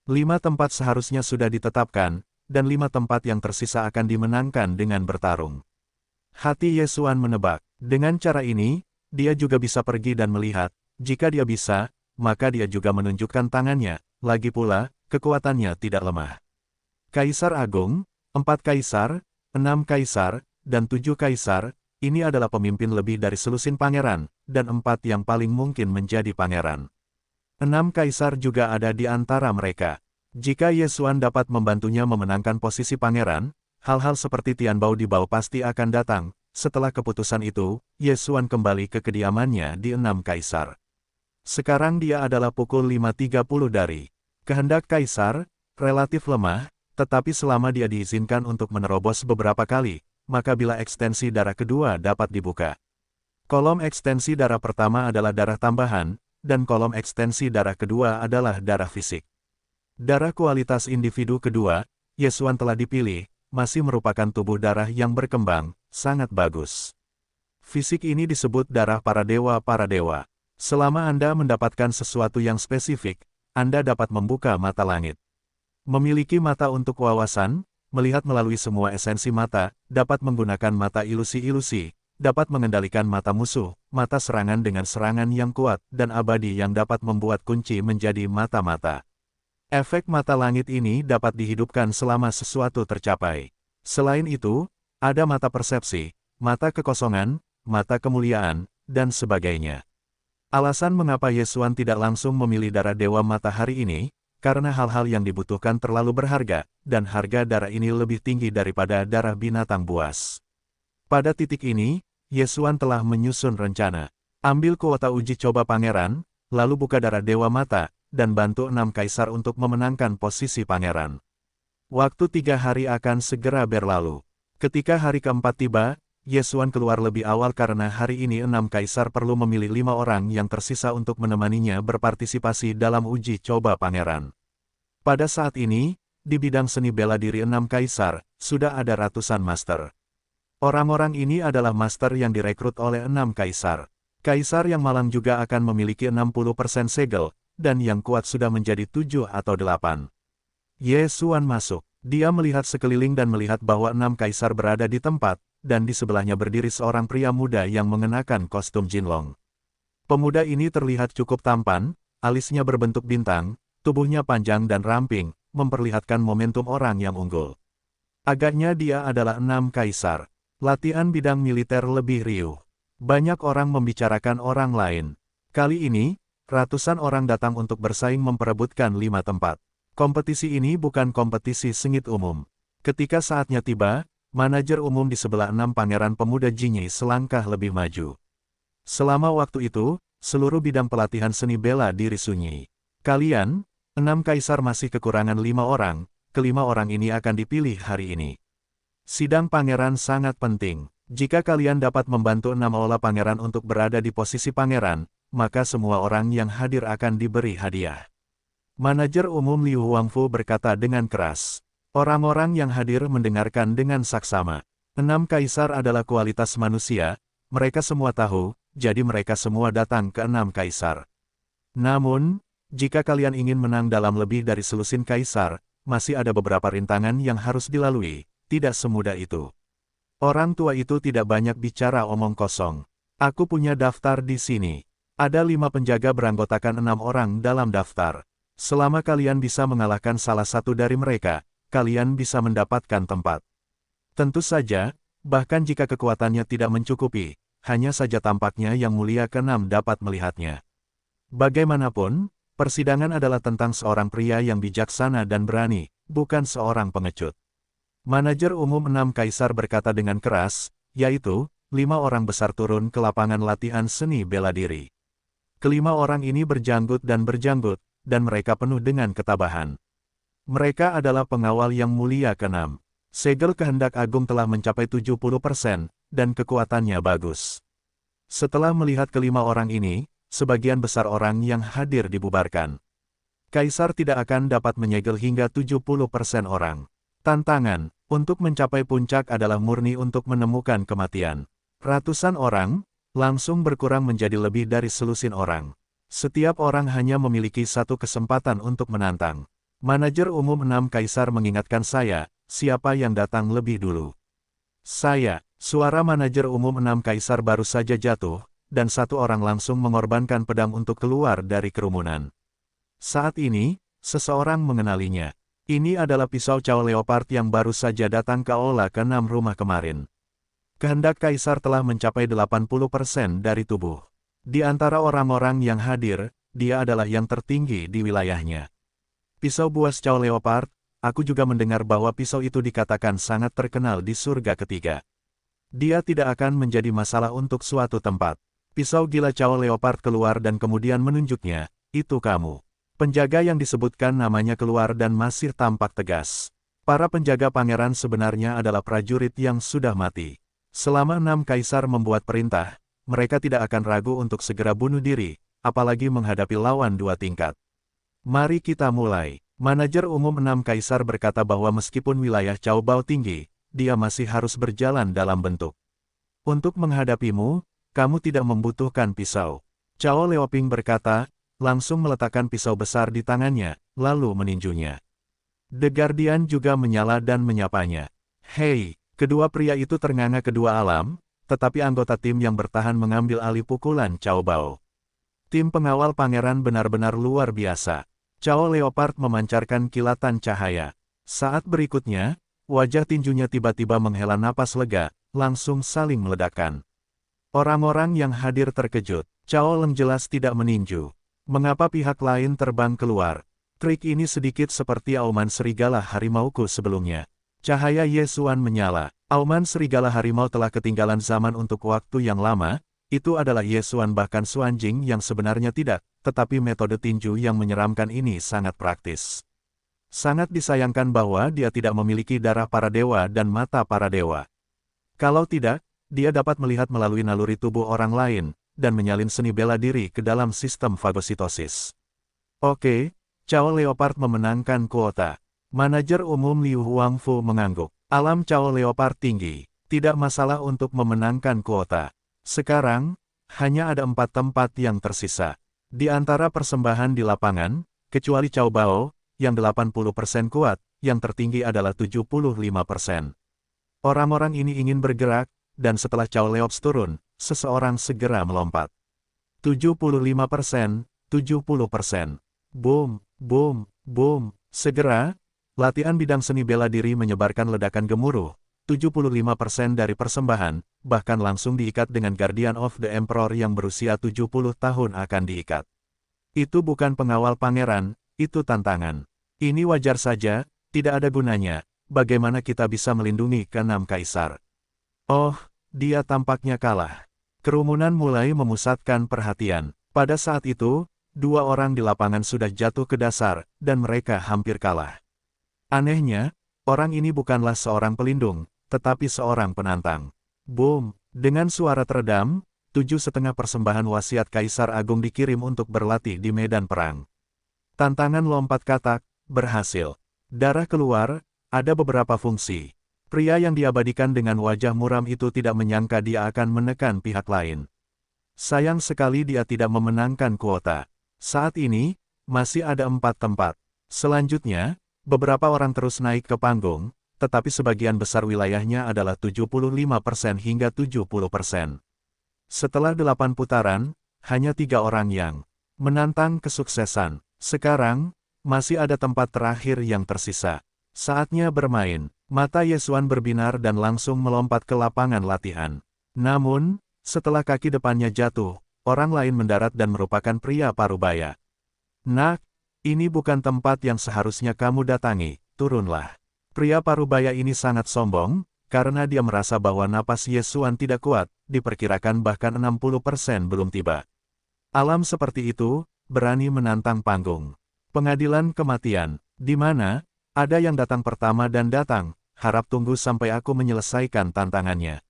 5 tempat seharusnya sudah ditetapkan, dan 5 tempat yang tersisa akan dimenangkan dengan bertarung. Hati Ye Xuan menebak. Dengan cara ini, dia juga bisa pergi dan melihat. Jika dia bisa, maka dia juga menunjukkan tangannya. Lagi pula, kekuatannya tidak lemah. Kaisar Agung, 4 kaisar, 6 kaisar, dan 7 kaisar, ini adalah pemimpin lebih dari selusin pangeran, dan 4 yang paling mungkin menjadi pangeran. 6 kaisar juga ada di antara mereka. Jika Ye Xuan dapat membantunya memenangkan posisi pangeran, hal-hal seperti Tian Bao di Bao pasti akan datang. Setelah keputusan itu, Ye Xuan kembali ke kediamannya di 6 kaisar. Sekarang dia adalah pukul 5.30 dari. Kehendak kaisar, relatif lemah, tetapi selama dia diizinkan untuk menerobos beberapa kali, maka bila ekstensi darah kedua dapat dibuka. Kolom ekstensi darah pertama adalah darah tambahan, dan kolom ekstensi darah kedua adalah darah fisik. Darah kualitas individu kedua, Yesuan telah dipilih, masih merupakan tubuh darah yang berkembang, sangat bagus. Fisik ini disebut darah para dewa. Selama Anda mendapatkan sesuatu yang spesifik, Anda dapat membuka mata langit. Memiliki mata untuk wawasan, melihat melalui semua esensi mata, dapat menggunakan mata ilusi-ilusi, dapat mengendalikan mata musuh, mata serangan dengan serangan yang kuat, dan abadi yang dapat membuat kunci menjadi mata-mata. Efek mata langit ini dapat dihidupkan selama sesuatu tercapai. Selain itu, ada mata persepsi, mata kekosongan, mata kemuliaan, dan sebagainya. Alasan mengapa Yesuan tidak langsung memilih darah dewa matahari ini, karena hal-hal yang dibutuhkan terlalu berharga, dan harga darah ini lebih tinggi daripada darah binatang buas. Pada titik ini, Yesuan telah menyusun rencana. Ambil kuota uji coba pangeran, lalu buka darah dewa mata, dan bantu 6 kaisar untuk memenangkan posisi pangeran. Waktu 3 hari akan segera berlalu. Ketika hari keempat tiba, Yesuan keluar lebih awal karena hari ini 6 kaisar perlu memilih 5 orang yang tersisa untuk menemaninya berpartisipasi dalam uji coba pangeran. Pada saat ini, di bidang seni bela diri 6 kaisar, sudah ada ratusan master. Orang-orang ini adalah master yang direkrut oleh 6 kaisar. Kaisar yang malang juga akan memiliki 60% segel, dan yang kuat sudah menjadi 7 atau 8. Yesuan masuk. Dia melihat sekeliling dan melihat bahwa 6 kaisar berada di tempat, dan di sebelahnya berdiri seorang pria muda yang mengenakan kostum jinlong. Pemuda ini terlihat cukup tampan, alisnya berbentuk bintang, tubuhnya panjang dan ramping, memperlihatkan momentum orang yang unggul. Agaknya dia adalah 6 kaisar. Latihan bidang militer lebih riuh. Banyak orang membicarakan orang lain. Kali ini, ratusan orang datang untuk bersaing memperebutkan 5 tempat. Kompetisi ini bukan kompetisi sengit umum. Ketika saatnya tiba, manajer umum di sebelah 6 pangeran pemuda Jinyi selangkah lebih maju. Selama waktu itu, seluruh bidang pelatihan seni bela diri sunyi. Kalian, 6 kaisar masih kekurangan 5 orang, kelima orang ini akan dipilih hari ini. Sidang pangeran sangat penting. Jika kalian dapat membantu 6 aula pangeran untuk berada di posisi pangeran, maka semua orang yang hadir akan diberi hadiah. Manajer umum Liu Huangfu berkata dengan keras. Orang-orang yang hadir mendengarkan dengan saksama. 6 kaisar adalah kualitas manusia, mereka semua tahu, jadi mereka semua datang ke 6 kaisar. Namun, jika kalian ingin menang dalam lebih dari selusin kaisar, masih ada beberapa rintangan yang harus dilalui, tidak semudah itu. Orang tua itu tidak banyak bicara omong kosong. Aku punya daftar di sini. Ada 5 penjaga beranggotakan 6 orang dalam daftar. Selama kalian bisa mengalahkan salah satu dari mereka, kalian bisa mendapatkan tempat. Tentu saja, bahkan jika kekuatannya tidak mencukupi, hanya saja tampaknya yang mulia ke-6 dapat melihatnya. Bagaimanapun, persidangan adalah tentang seorang pria yang bijaksana dan berani, bukan seorang pengecut. Manajer umum 6 kaisar berkata dengan keras, yaitu, 5 orang besar turun ke lapangan latihan seni bela diri. Kelima orang ini berjanggut, dan mereka penuh dengan ketabahan. Mereka adalah pengawal yang mulia ke-6. Segel kehendak agung telah mencapai 70%, dan kekuatannya bagus. Setelah melihat kelima orang ini, sebagian besar orang yang hadir dibubarkan. Kaisar tidak akan dapat menyegel hingga 70% orang. Tantangan untuk mencapai puncak adalah murni untuk menemukan kematian. Ratusan orang langsung berkurang menjadi lebih dari selusin orang. Setiap orang hanya memiliki satu kesempatan untuk menantang. Manajer umum 6 kaisar mengingatkan saya, siapa yang datang lebih dulu. Saya, suara manajer umum 6 kaisar baru saja jatuh, dan satu orang langsung mengorbankan pedang untuk keluar dari kerumunan. Saat ini, seseorang mengenalinya. Ini adalah pisau Cao Leopard yang baru saja datang ke aula ke-6 rumah kemarin. Kehendak kaisar telah mencapai 80% dari tubuh. Di antara orang-orang yang hadir, dia adalah yang tertinggi di wilayahnya. Pisau buas Cao Leopard, aku juga mendengar bahwa pisau itu dikatakan sangat terkenal di surga ketiga. Dia tidak akan menjadi masalah untuk suatu tempat. Pisau gila Cao Leopard keluar dan kemudian menunjuknya, itu kamu. Penjaga yang disebutkan namanya keluar dan masih tampak tegas. Para penjaga pangeran sebenarnya adalah prajurit yang sudah mati. Selama 6 kaisar membuat perintah, mereka tidak akan ragu untuk segera bunuh diri, apalagi menghadapi lawan 2 tingkat. Mari kita mulai. Manajer Umum 6 Kaisar berkata bahwa meskipun wilayah Cao Bao tinggi, dia masih harus berjalan dalam bentuk. Untuk menghadapimu, kamu tidak membutuhkan pisau. Cao Leoping berkata, langsung meletakkan pisau besar di tangannya, lalu meninjunya. The Guardian juga menyala dan menyapanya. Hei, kedua pria itu ternganga kedua alam, tetapi anggota tim yang bertahan mengambil alih pukulan Cao Bao. Tim pengawal pangeran benar-benar luar biasa. Cao Leopard memancarkan kilatan cahaya. Saat berikutnya, wajah tinjunya tiba-tiba menghela napas lega, langsung saling meledakkan. Orang-orang yang hadir terkejut. Cao Leng jelas tidak meninju. Mengapa pihak lain terbang keluar? Trik ini sedikit seperti auman serigala harimauku sebelumnya. Cahaya Ye Xuan menyala. Auman serigala harimau telah ketinggalan zaman untuk waktu yang lama. Itu adalah Ye Xuan bahkan Xuan Jing yang sebenarnya tidak, tetapi metode tinju yang menyeramkan ini sangat praktis. Sangat disayangkan bahwa dia tidak memiliki darah para dewa dan mata para dewa. Kalau tidak, dia dapat melihat melalui naluri tubuh orang lain, dan menyalin seni bela diri ke dalam sistem fagositosis. Oke, Cao Leopard memenangkan kuota. Manajer Umum Liu Huangfu mengangguk. Alam Cao Leopard tinggi, tidak masalah untuk memenangkan kuota. Sekarang, hanya ada 4 tempat yang tersisa. Di antara persembahan di lapangan, kecuali Cao Bao, yang 80% kuat, yang tertinggi adalah 75%. Orang-orang ini ingin bergerak, dan setelah Cao Leops turun, seseorang segera melompat. 75%, 70%. Boom, boom, boom. Segera, latihan bidang seni bela diri menyebarkan ledakan gemuruh. 75% dari persembahan, bahkan langsung diikat dengan Guardian of the Emperor yang berusia 70 tahun akan diikat. Itu bukan pengawal pangeran, itu tantangan. Ini wajar saja, tidak ada gunanya, bagaimana kita bisa melindungi ke-6 kaisar. Oh, dia tampaknya kalah. Kerumunan mulai memusatkan perhatian. Pada saat itu, 2 orang di lapangan sudah jatuh ke dasar, dan mereka hampir kalah. Anehnya, orang ini bukanlah seorang pelindung, tetapi seorang penantang. Boom! Dengan suara teredam, 7,5 persembahan wasiat Kaisar Agung dikirim untuk berlatih di medan perang. Tantangan lompat katak, berhasil. Darah keluar, ada beberapa fungsi. Pria yang diabadikan dengan wajah muram itu tidak menyangka dia akan menekan pihak lain. Sayang sekali dia tidak memenangkan kuota. Saat ini, masih ada 4 tempat. Selanjutnya, beberapa orang terus naik ke panggung, tetapi sebagian besar wilayahnya adalah 75% hingga 70%. Setelah 8 putaran, hanya 3 orang yang menantang kesuksesan. Sekarang, masih ada tempat terakhir yang tersisa. Saatnya bermain. Mata Ye Xuan berbinar dan langsung melompat ke lapangan latihan. Namun, setelah kaki depannya jatuh, orang lain mendarat dan merupakan pria parubaya. Nak, ini bukan tempat yang seharusnya kamu datangi, turunlah. Pria parubaya ini sangat sombong, karena dia merasa bahwa napas Ye Xuan tidak kuat, diperkirakan bahkan 60% belum tiba. Alam seperti itu, berani menantang panggung. Pengadilan kematian, di mana, ada yang datang pertama dan datang, harap tunggu sampai aku menyelesaikan tantangannya.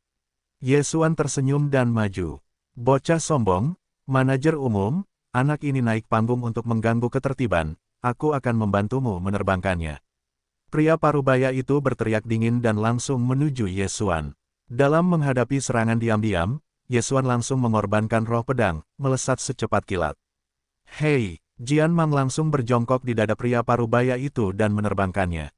Ye Xuan tersenyum dan maju. Bocah sombong, manajer umum, anak ini naik panggung untuk mengganggu ketertiban, aku akan membantumu menerbangkannya. Pria parubaya itu berteriak dingin dan langsung menuju Ye Xuan. Dalam menghadapi serangan diam-diam, Ye Xuan langsung mengorbankan roh pedang, melesat secepat kilat. Hei, Jian Mang langsung berjongkok di dada pria parubaya itu dan menerbangkannya.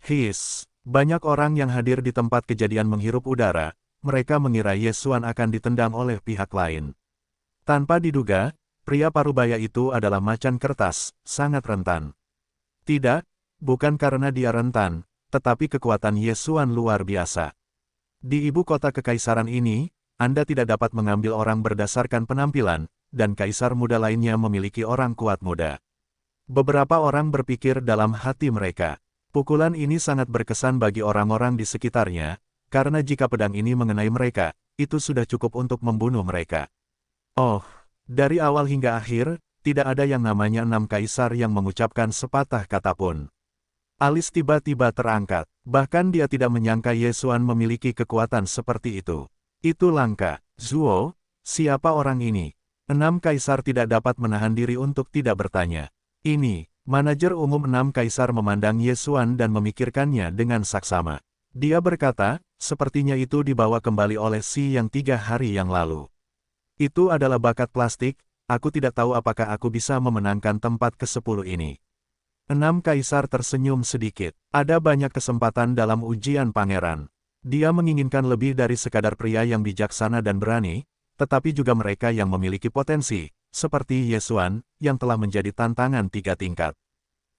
His, banyak orang yang hadir di tempat kejadian menghirup udara, mereka mengira Ye Xuan akan ditendang oleh pihak lain. Tanpa diduga, pria parubaya itu adalah macan kertas, sangat rentan. Tidak, bukan karena dia rentan, tetapi kekuatan Ye Xuan luar biasa. Di ibu kota kekaisaran ini, Anda tidak dapat mengambil orang berdasarkan penampilan, dan kaisar muda lainnya memiliki orang kuat muda. Beberapa orang berpikir dalam hati mereka, pukulan ini sangat berkesan bagi orang-orang di sekitarnya, karena jika pedang ini mengenai mereka, itu sudah cukup untuk membunuh mereka. Oh, dari awal hingga akhir, tidak ada yang namanya 6 kaisar yang mengucapkan sepatah kata pun. Alis tiba-tiba terangkat, bahkan dia tidak menyangka Ye Xuan memiliki kekuatan seperti itu. Itu langka. Zuo, siapa orang ini? Enam kaisar tidak dapat menahan diri untuk tidak bertanya. Ini, manajer umum enam kaisar memandang Ye Xuan dan memikirkannya dengan saksama. Dia berkata, sepertinya itu dibawa kembali oleh Si yang 3 hari yang lalu. Itu adalah bakat plastik, aku tidak tahu apakah aku bisa memenangkan tempat ke-10 ini. Enam kaisar tersenyum sedikit. Ada banyak kesempatan dalam ujian pangeran. Dia menginginkan lebih dari sekadar pria yang bijaksana dan berani, tetapi juga mereka yang memiliki potensi, seperti Ye Xuan, yang telah menjadi tantangan 3 tingkat.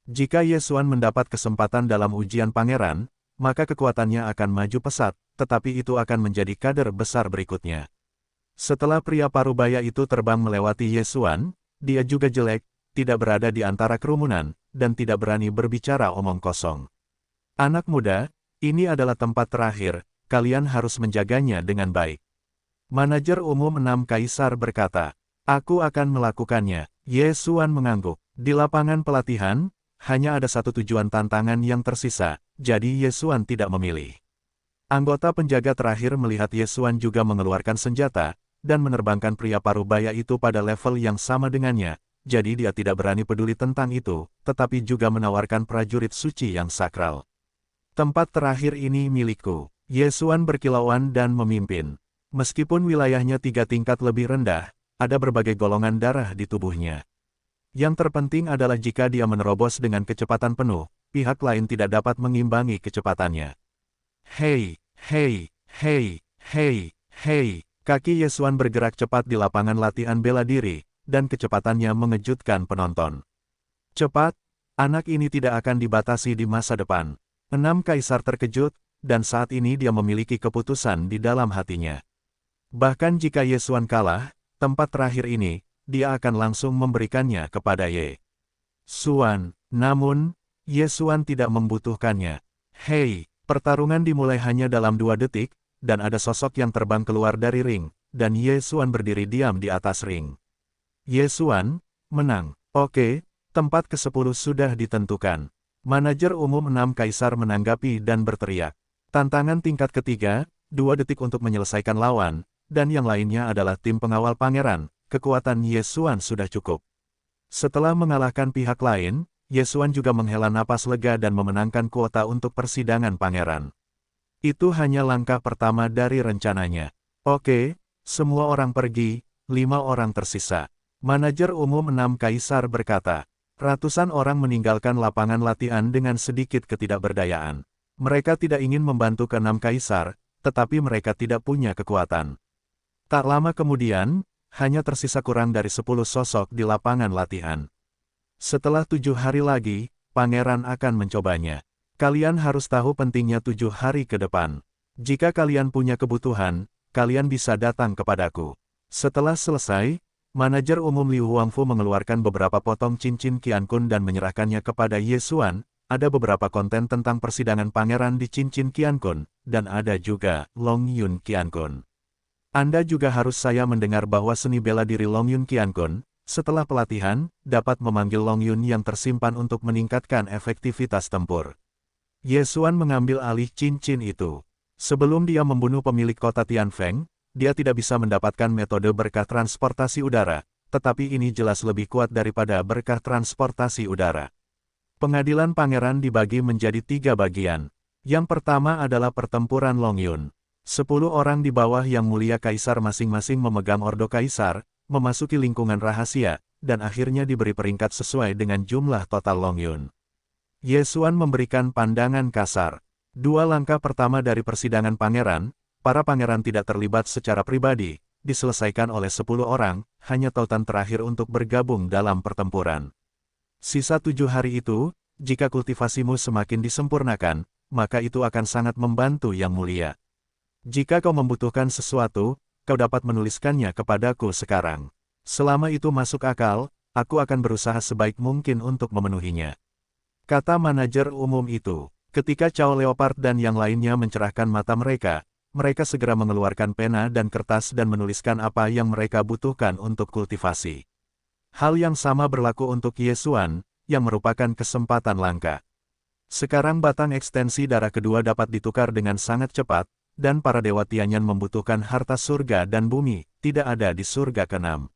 Jika Ye Xuan mendapat kesempatan dalam ujian pangeran, maka kekuatannya akan maju pesat, tetapi itu akan menjadi kader besar berikutnya. Setelah pria parubaya itu terbang melewati Ye Xuan, dia juga jelek, tidak berada di antara kerumunan, dan tidak berani berbicara omong kosong. Anak muda, ini adalah tempat terakhir, kalian harus menjaganya dengan baik. Manajer umum enam kaisar berkata, aku akan melakukannya. Ye Xuan mengangguk. Di lapangan pelatihan, hanya ada satu tujuan tantangan yang tersisa, jadi Ye Xuan tidak memilih. Anggota penjaga terakhir melihat Ye Xuan juga mengeluarkan senjata, dan menerbangkan pria parubaya itu pada level yang sama dengannya, jadi dia tidak berani peduli tentang itu, tetapi juga menawarkan prajurit suci yang sakral. Tempat terakhir ini milikku. Ye Xuan berkilauan dan memimpin. Meskipun wilayahnya 3 tingkat lebih rendah, ada berbagai golongan darah di tubuhnya. Yang terpenting adalah jika dia menerobos dengan kecepatan penuh, pihak lain tidak dapat mengimbangi kecepatannya. Hei, hei, hei, hei, hei. Kaki Ye Xuan bergerak cepat di lapangan latihan bela diri, dan kecepatannya mengejutkan penonton. Cepat, anak ini tidak akan dibatasi di masa depan. Enam kaisar terkejut, dan saat ini dia memiliki keputusan di dalam hatinya. Bahkan jika Ye Xuan kalah, tempat terakhir ini, dia akan langsung memberikannya kepada Ye Xuan. Namun, Ye Xuan tidak membutuhkannya. Hei, pertarungan dimulai hanya dalam 2 detik, dan ada sosok yang terbang keluar dari ring, dan Ye Xuan berdiri diam di atas ring. Ye Xuan, menang. Oke, tempat ke-10 sudah ditentukan. Manajer umum enam kaisar menanggapi dan berteriak. Tantangan tingkat ketiga, 2 detik untuk menyelesaikan lawan, dan yang lainnya adalah tim pengawal pangeran, kekuatan Ye Xuan sudah cukup. Setelah mengalahkan pihak lain, Ye Xuan juga menghela napas lega dan memenangkan kuota untuk persidangan pangeran. Itu hanya langkah pertama dari rencananya. Oke, semua orang pergi, 5 orang tersisa. Manajer umum enam kaisar berkata, ratusan orang meninggalkan lapangan latihan dengan sedikit ketidakberdayaan. Mereka tidak ingin membantu ke-6 kaisar, tetapi mereka tidak punya kekuatan. Tak lama kemudian, hanya tersisa kurang dari 10 sosok di lapangan latihan. Setelah 7 hari lagi, pangeran akan mencobanya. Kalian harus tahu pentingnya 7 hari ke depan. Jika kalian punya kebutuhan, kalian bisa datang kepadaku. Setelah selesai, manajer umum Liu Huangfu mengeluarkan beberapa potong cincin Qiankun dan menyerahkannya kepada Ye Xuan. Ada beberapa konten tentang persidangan pangeran di cincin Qiankun, dan ada juga Long Yun Qiankun. Anda juga harus saya mendengar bahwa seni bela diri Long Yun Qiankun, setelah pelatihan, dapat memanggil Long Yun yang tersimpan untuk meningkatkan efektivitas tempur. Ye Xuan mengambil alih cincin itu. Sebelum dia membunuh pemilik kota Tianfeng, dia tidak bisa mendapatkan metode berkah transportasi udara, tetapi ini jelas lebih kuat daripada berkah transportasi udara. Pengadilan pangeran dibagi menjadi 3 bagian. Yang pertama adalah pertempuran Long Yun. 10 orang di bawah yang mulia kaisar masing-masing memegang ordo kaisar, memasuki lingkungan rahasia, dan akhirnya diberi peringkat sesuai dengan jumlah total Long Yun. Ye Xuan memberikan pandangan kasar. 2 langkah pertama dari persidangan pangeran, para pangeran tidak terlibat secara pribadi, diselesaikan oleh 10 orang, hanya tautan terakhir untuk bergabung dalam pertempuran. Sisa 7 hari itu, jika kultivasimu semakin disempurnakan, maka itu akan sangat membantu Yang Mulia. Jika kau membutuhkan sesuatu, kau dapat menuliskannya kepadaku sekarang. Selama itu masuk akal, aku akan berusaha sebaik mungkin untuk memenuhinya. Kata manajer umum itu. Ketika Cao Leopard dan yang lainnya mencerahkan mata mereka, mereka segera mengeluarkan pena dan kertas dan menuliskan apa yang mereka butuhkan untuk kultivasi. Hal yang sama berlaku untuk Ye Xuan, yang merupakan kesempatan langka. Sekarang batang ekstensi darah kedua dapat ditukar dengan sangat cepat, dan para dewa Tianyan membutuhkan harta surga dan bumi, tidak ada di surga ke-6.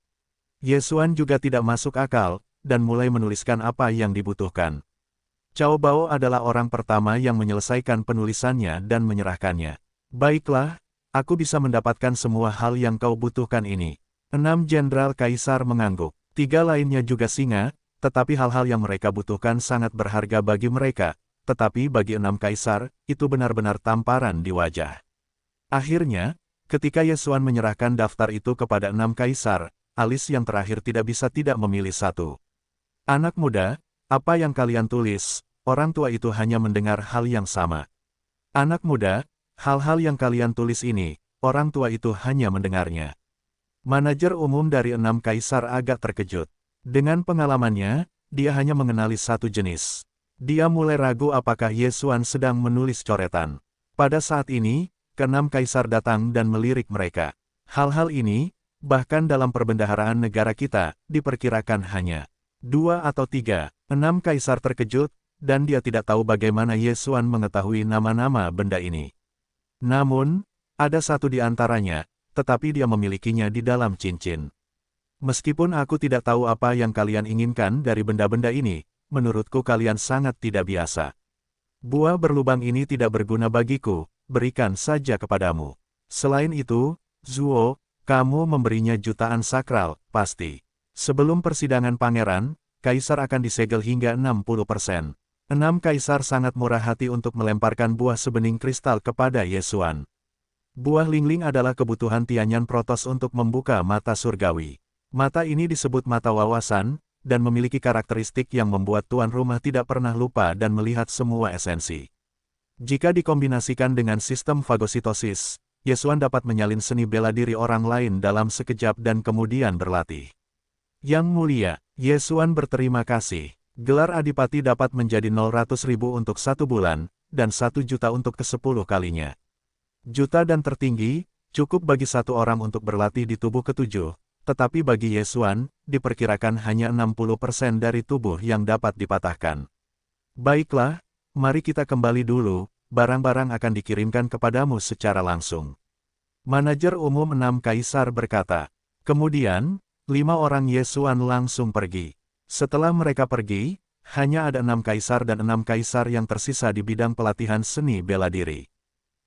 Yesuan juga tidak masuk akal, dan mulai menuliskan apa yang dibutuhkan. Cao Bao adalah orang pertama yang menyelesaikan penulisannya dan menyerahkannya. Baiklah, aku bisa mendapatkan semua hal yang kau butuhkan ini. 6 Jenderal Kaisar mengangguk. 3 lainnya juga singa, tetapi hal-hal yang mereka butuhkan sangat berharga bagi mereka. Tetapi bagi 6 kaisar, itu benar-benar tamparan di wajah. Akhirnya, ketika Yesuan menyerahkan daftar itu kepada 6 kaisar, Alice yang terakhir tidak bisa tidak memilih satu. Anak muda, apa yang kalian tulis? Orang tua itu hanya mendengar hal yang sama. Anak muda, hal-hal yang kalian tulis ini, orang tua itu hanya mendengarnya. Manajer umum dari 6 kaisar agak terkejut. Dengan pengalamannya, dia hanya mengenali satu jenis. Dia mulai ragu apakah Yesuan sedang menulis coretan. Pada saat ini, ke-6 kaisar datang dan melirik mereka. Hal-hal ini, bahkan dalam perbendaharaan negara kita, diperkirakan hanya 2 atau 3. 6 kaisar terkejut, dan dia tidak tahu bagaimana Yesuan mengetahui nama-nama benda ini. Namun, ada satu di antaranya, tetapi dia memilikinya di dalam cincin. Meskipun aku tidak tahu apa yang kalian inginkan dari benda-benda ini, menurutku kalian sangat tidak biasa. Buah berlubang ini tidak berguna bagiku, berikan saja kepadamu. Selain itu, Zuo, kamu memberinya jutaan sakral, pasti. Sebelum persidangan pangeran, kaisar akan disegel hingga 60%. 6 kaisar sangat murah hati untuk melemparkan buah sebening kristal kepada Yesuan. Buah lingling adalah kebutuhan Tianyan Protos untuk membuka mata surgawi. Mata ini disebut mata wawasan, dan memiliki karakteristik yang membuat tuan rumah tidak pernah lupa dan melihat semua esensi. Jika dikombinasikan dengan sistem fagositosis, Yesuan dapat menyalin seni bela diri orang lain dalam sekejap dan kemudian berlatih. Yang mulia, Yesuan berterima kasih. Gelar Adipati dapat menjadi 000.000 untuk 1 bulan, dan 1 juta untuk ke-10 kalinya. Juta dan tertinggi, cukup bagi 1 orang untuk berlatih di tubuh ke-7. Tetapi bagi Yesuan, diperkirakan hanya 60% dari tubuh yang dapat dipatahkan. Baiklah, mari kita kembali dulu, barang-barang akan dikirimkan kepadamu secara langsung. Manajer umum 6 kaisar berkata. Kemudian, 5 orang Yesuan langsung pergi. Setelah mereka pergi, hanya ada 6 kaisar dan 6 kaisar yang tersisa di bidang pelatihan seni bela diri.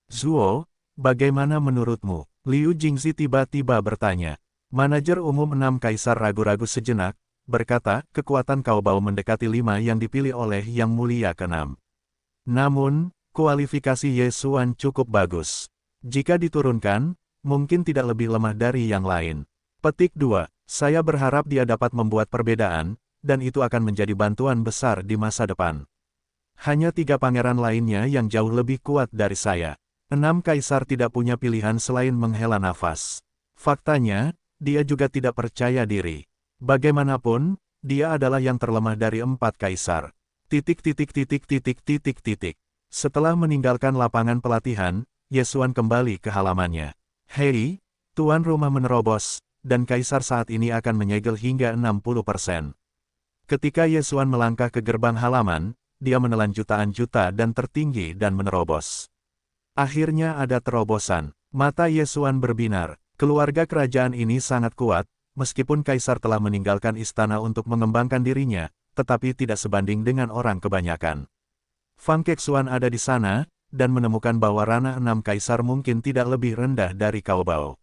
Zuo, bagaimana menurutmu? Liu Jingzi tiba-tiba bertanya. Manajer umum 6 kaisar ragu-ragu sejenak, berkata, kekuatan Cao Bao mendekati 5 yang dipilih oleh Yang Mulia ke-6. Namun, kualifikasi Yesuan cukup bagus. Jika diturunkan, mungkin tidak lebih lemah dari yang lain. Petik 2. Saya berharap dia dapat membuat perbedaan, dan itu akan menjadi bantuan besar di masa depan. Hanya 3 pangeran lainnya yang jauh lebih kuat dari saya. 6 kaisar tidak punya pilihan selain menghela nafas. Faktanya, dia juga tidak percaya diri. Bagaimanapun, dia adalah yang terlemah dari 4 kaisar. Setelah meninggalkan lapangan pelatihan, Yesuan kembali ke halamannya. Hei, tuan rumah menerobos, dan kaisar saat ini akan menyegel hingga 60%. Ketika Yesuan melangkah ke gerbang halaman, dia menelan jutaan juta dan tertinggi dan menerobos. Akhirnya ada terobosan. Mata Yesuan berbinar. Keluarga kerajaan ini sangat kuat, meskipun kaisar telah meninggalkan istana untuk mengembangkan dirinya, tetapi tidak sebanding dengan orang kebanyakan. Fang Kexuan ada di sana, dan menemukan bahwa ranah 6 kaisar mungkin tidak lebih rendah dari Cao Bao.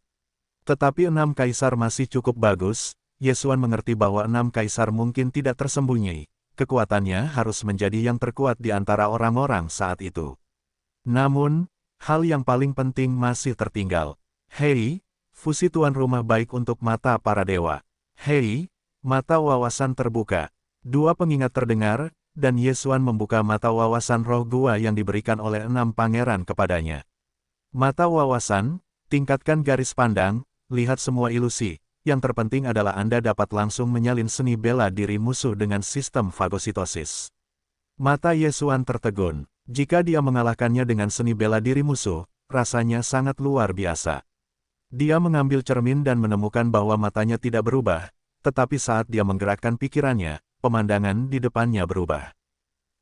Tetapi 6 kaisar masih cukup bagus, Yesuan mengerti bahwa 6 kaisar mungkin tidak tersembunyi, kekuatannya harus menjadi yang terkuat di antara orang-orang saat itu. Namun, hal yang paling penting masih tertinggal. Hei, fusi tuan rumah baik untuk mata para dewa. Hei, mata wawasan terbuka. 2 pengingat terdengar, dan Yesuan membuka mata wawasan roh gua yang diberikan oleh 6 pangeran kepadanya. Mata wawasan, tingkatkan garis pandang, lihat semua ilusi. Yang terpenting adalah Anda dapat langsung menyalin seni bela diri musuh dengan sistem fagositosis. Mata Yesuan tertegun. Jika dia mengalahkannya dengan seni bela diri musuh, rasanya sangat luar biasa. Dia mengambil cermin dan menemukan bahwa matanya tidak berubah, tetapi saat dia menggerakkan pikirannya, pemandangan di depannya berubah.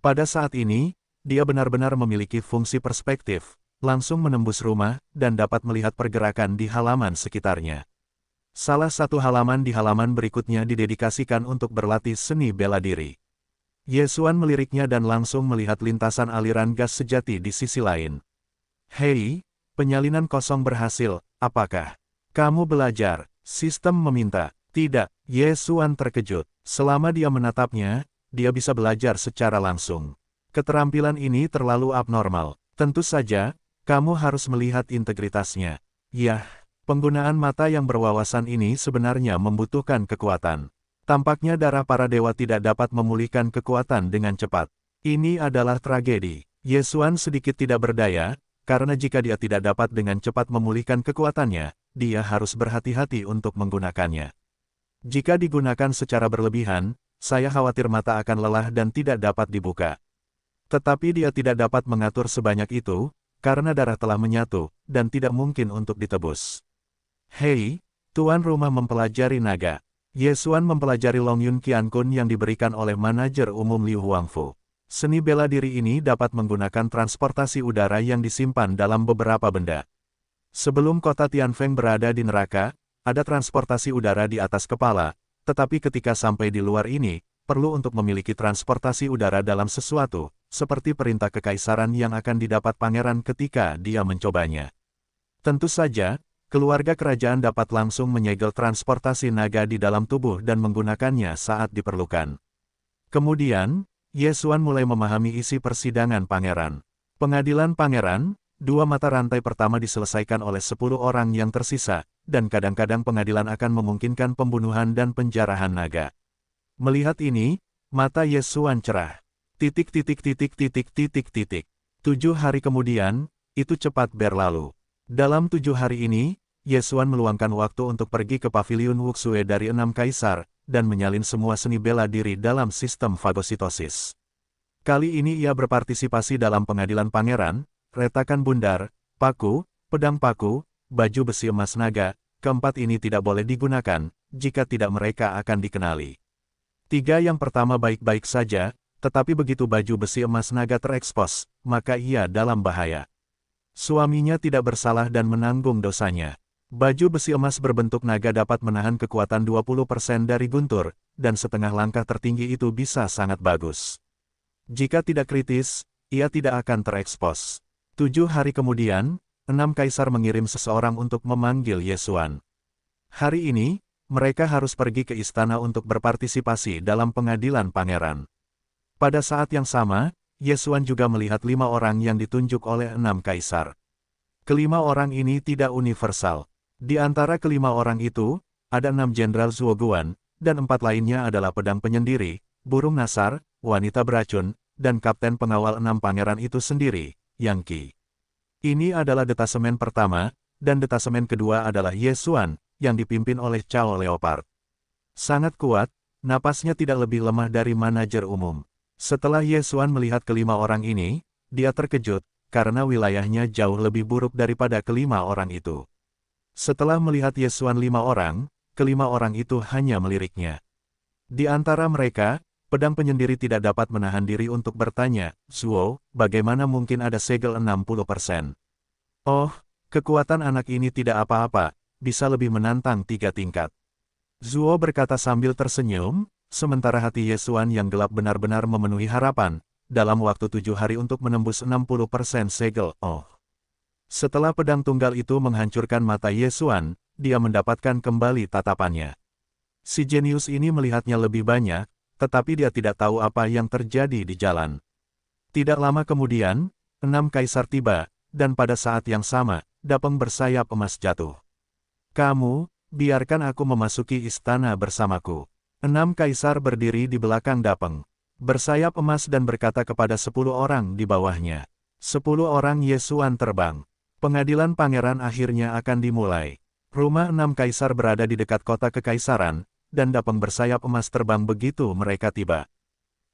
Pada saat ini, dia benar-benar memiliki fungsi perspektif, langsung menembus rumah, dan dapat melihat pergerakan di halaman sekitarnya. Salah satu halaman di halaman berikutnya didedikasikan untuk berlatih seni bela diri. Ye Xuan meliriknya dan langsung melihat lintasan aliran gas sejati di sisi lain. Hei, penyalinan kosong berhasil, apakah kamu belajar? Sistem meminta. Tidak, Ye Xuan terkejut. Selama dia menatapnya, dia bisa belajar secara langsung. Keterampilan ini terlalu abnormal. Tentu saja, kamu harus melihat integritasnya. Yah, penggunaan mata yang berwawasan ini sebenarnya membutuhkan kekuatan. Tampaknya darah para dewa tidak dapat memulihkan kekuatan dengan cepat. Ini adalah tragedi. Ye Xuan sedikit tidak berdaya, karena jika dia tidak dapat dengan cepat memulihkan kekuatannya, dia harus berhati-hati untuk menggunakannya. Jika digunakan secara berlebihan, saya khawatir mata akan lelah dan tidak dapat dibuka. Tetapi dia tidak dapat mengatur sebanyak itu, karena darah telah menyatu, dan tidak mungkin untuk ditebus. Hei, tuan rumah mempelajari naga. Ye Xuan mempelajari Long Yun Qian Kun yang diberikan oleh manajer umum Liu Huangfu. Seni bela diri ini dapat menggunakan transportasi udara yang disimpan dalam beberapa benda. Sebelum kota Tianfeng berada di neraka, ada transportasi udara di atas kepala, tetapi ketika sampai di luar ini, perlu untuk memiliki transportasi udara dalam sesuatu, seperti perintah kekaisaran yang akan didapat pangeran ketika dia mencobanya. Tentu saja, keluarga kerajaan dapat langsung menyegel transportasi naga di dalam tubuh dan menggunakannya saat diperlukan. Kemudian, Ye Xuan mulai memahami isi persidangan pangeran. Pengadilan pangeran, 2 mata rantai pertama diselesaikan oleh 10 orang yang tersisa, dan kadang-kadang pengadilan akan memungkinkan pembunuhan dan penjarahan naga. Melihat ini, mata Ye Xuan cerah. 7 hari kemudian, itu cepat berlalu. Dalam 7 hari ini, Ye Xuan meluangkan waktu untuk pergi ke paviliun Wuxue dari 6 kaisar, dan menyalin semua seni bela diri dalam sistem fagositosis. Kali ini ia berpartisipasi dalam pengadilan pangeran, retakan bundar, paku, pedang paku, baju besi emas naga, keempat ini tidak boleh digunakan, jika tidak mereka akan dikenali. 3 yang pertama baik-baik saja, tetapi begitu baju besi emas naga terekspos, maka ia dalam bahaya. Suaminya tidak bersalah dan menanggung dosanya. Baju besi emas berbentuk naga dapat menahan kekuatan 20% dari guntur, dan setengah langkah tertinggi itu bisa sangat bagus. Jika tidak kritis, ia tidak akan terekspos. 7 hari kemudian, 6 kaisar mengirim seseorang untuk memanggil Ye Xuan. Hari ini, mereka harus pergi ke istana untuk berpartisipasi dalam pengadilan pangeran. Pada saat yang sama, Ye Xuan juga melihat 5 orang yang ditunjuk oleh 6 kaisar. Kelima orang ini tidak universal. Di antara kelima orang itu, ada 6 jenderal Zuoguan, dan 4 lainnya adalah pedang penyendiri, burung nasar, wanita beracun, dan kapten pengawal 6 pangeran itu sendiri, Yang Qi. Ini adalah detasemen pertama, dan detasemen kedua adalah Ye Xuan, yang dipimpin oleh Cao Leopard. Sangat kuat, napasnya tidak lebih lemah dari manajer umum. Setelah Ye Xuan melihat kelima orang ini, dia terkejut, karena wilayahnya jauh lebih buruk daripada kelima orang itu. Setelah melihat Ye Xuan 5 orang, kelima orang itu hanya meliriknya. Di antara mereka, pedang penyendiri tidak dapat menahan diri untuk bertanya, "Zuo, bagaimana mungkin ada segel 60%? Oh, kekuatan anak ini tidak apa-apa, bisa lebih menantang 3 tingkat." Zuo berkata sambil tersenyum, sementara hati Ye Xuan yang gelap benar-benar memenuhi harapan, dalam waktu 7 hari untuk menembus 60% segel, oh. Setelah pedang tunggal itu menghancurkan mata Ye Xuan, dia mendapatkan kembali tatapannya. Si jenius ini melihatnya lebih banyak, tetapi dia tidak tahu apa yang terjadi di jalan. Tidak lama kemudian, 6 kaisar tiba, dan pada saat yang sama, Dapeng bersayap emas jatuh. "Kamu, biarkan aku memasuki istana bersamaku." 6 kaisar berdiri di belakang Dapeng, bersayap emas dan berkata kepada 10 orang di bawahnya. 10 orang Ye Xuan terbang. Pengadilan pangeran akhirnya akan dimulai. Rumah 6 kaisar berada di dekat kota kekaisaran, dan Dapeng bersayap emas terbang begitu mereka tiba.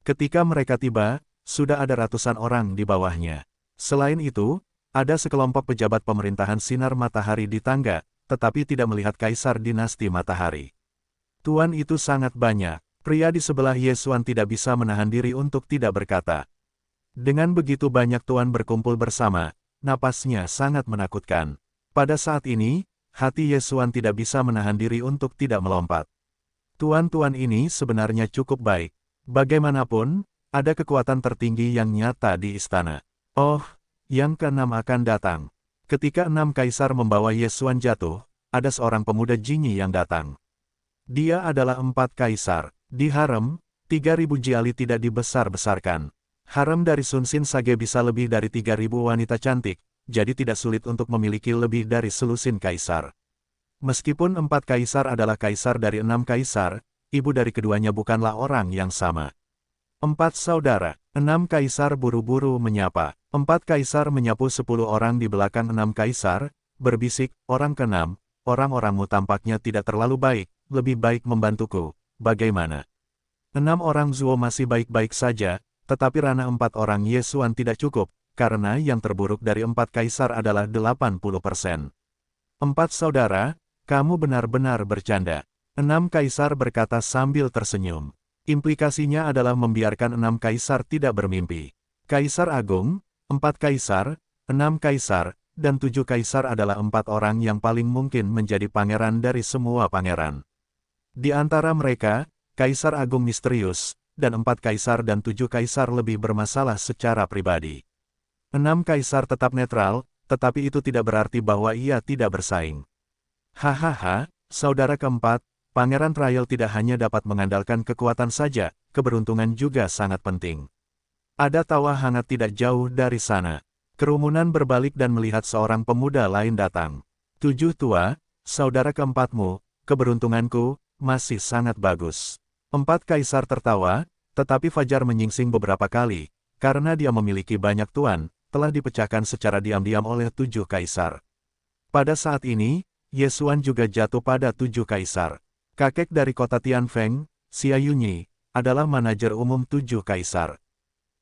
Ketika mereka tiba, sudah ada ratusan orang di bawahnya. Selain itu, ada sekelompok pejabat pemerintahan sinar matahari di tangga, tetapi tidak melihat kaisar dinasti matahari. Tuan itu sangat banyak. Pria di sebelah Ye Xuan tidak bisa menahan diri untuk tidak berkata. Dengan begitu banyak tuan berkumpul bersama, napasnya sangat menakutkan. Pada saat ini, hati Yesuan tidak bisa menahan diri untuk tidak melompat. Tuan-tuan ini sebenarnya cukup baik. Bagaimanapun, ada kekuatan tertinggi yang nyata di istana. Oh, yang keenam akan datang. Ketika 6 kaisar membawa Yesuan jatuh, ada seorang pemuda Jinyi yang datang. Dia adalah 4 kaisar. Di harem, 3.000 jiali tidak dibesar-besarkan. Harem dari Sun Sin Sage bisa lebih dari 3.000 wanita cantik, jadi tidak sulit untuk memiliki lebih dari selusin kaisar. Meskipun 4 kaisar adalah kaisar dari 6 kaisar, ibu dari keduanya bukanlah orang yang sama. 4 saudara, 6 kaisar buru-buru menyapa. 4 kaisar menyapu 10 orang di belakang 6 kaisar, berbisik, orang ke-6, orang-orangmu tampaknya tidak terlalu baik, lebih baik membantuku, bagaimana? 6 orang Zuo masih baik-baik saja, tetapi ranah 4 orang Yesuan tidak cukup, karena yang terburuk dari 4 kaisar adalah 80%. 4 saudara, kamu benar-benar bercanda. 6 kaisar berkata sambil tersenyum. Implikasinya adalah membiarkan 6 kaisar tidak bermimpi. Kaisar Agung, 4 kaisar, 6 kaisar, dan 7 kaisar adalah 4 orang yang paling mungkin menjadi pangeran dari semua pangeran. Di antara mereka, Kaisar Agung misterius, dan 4 kaisar dan 7 kaisar lebih bermasalah secara pribadi. 6 kaisar tetap netral, tetapi itu tidak berarti bahwa ia tidak bersaing. Hahaha, saudara keempat, Pangeran Trial tidak hanya dapat mengandalkan kekuatan saja, keberuntungan juga sangat penting. Ada tawa hangat tidak jauh dari sana. Kerumunan berbalik dan melihat seorang pemuda lain datang. 7 tua, saudara keempatmu, keberuntunganku, masih sangat bagus. 4 kaisar tertawa, tetapi Fajar menyingsing beberapa kali, karena dia memiliki banyak tuan, telah dipecahkan secara diam-diam oleh 7 kaisar. Pada saat ini, Yesuan juga jatuh pada 7 kaisar. Kakek dari kota Tianfeng, Xia Yunyi, adalah manajer umum 7 kaisar.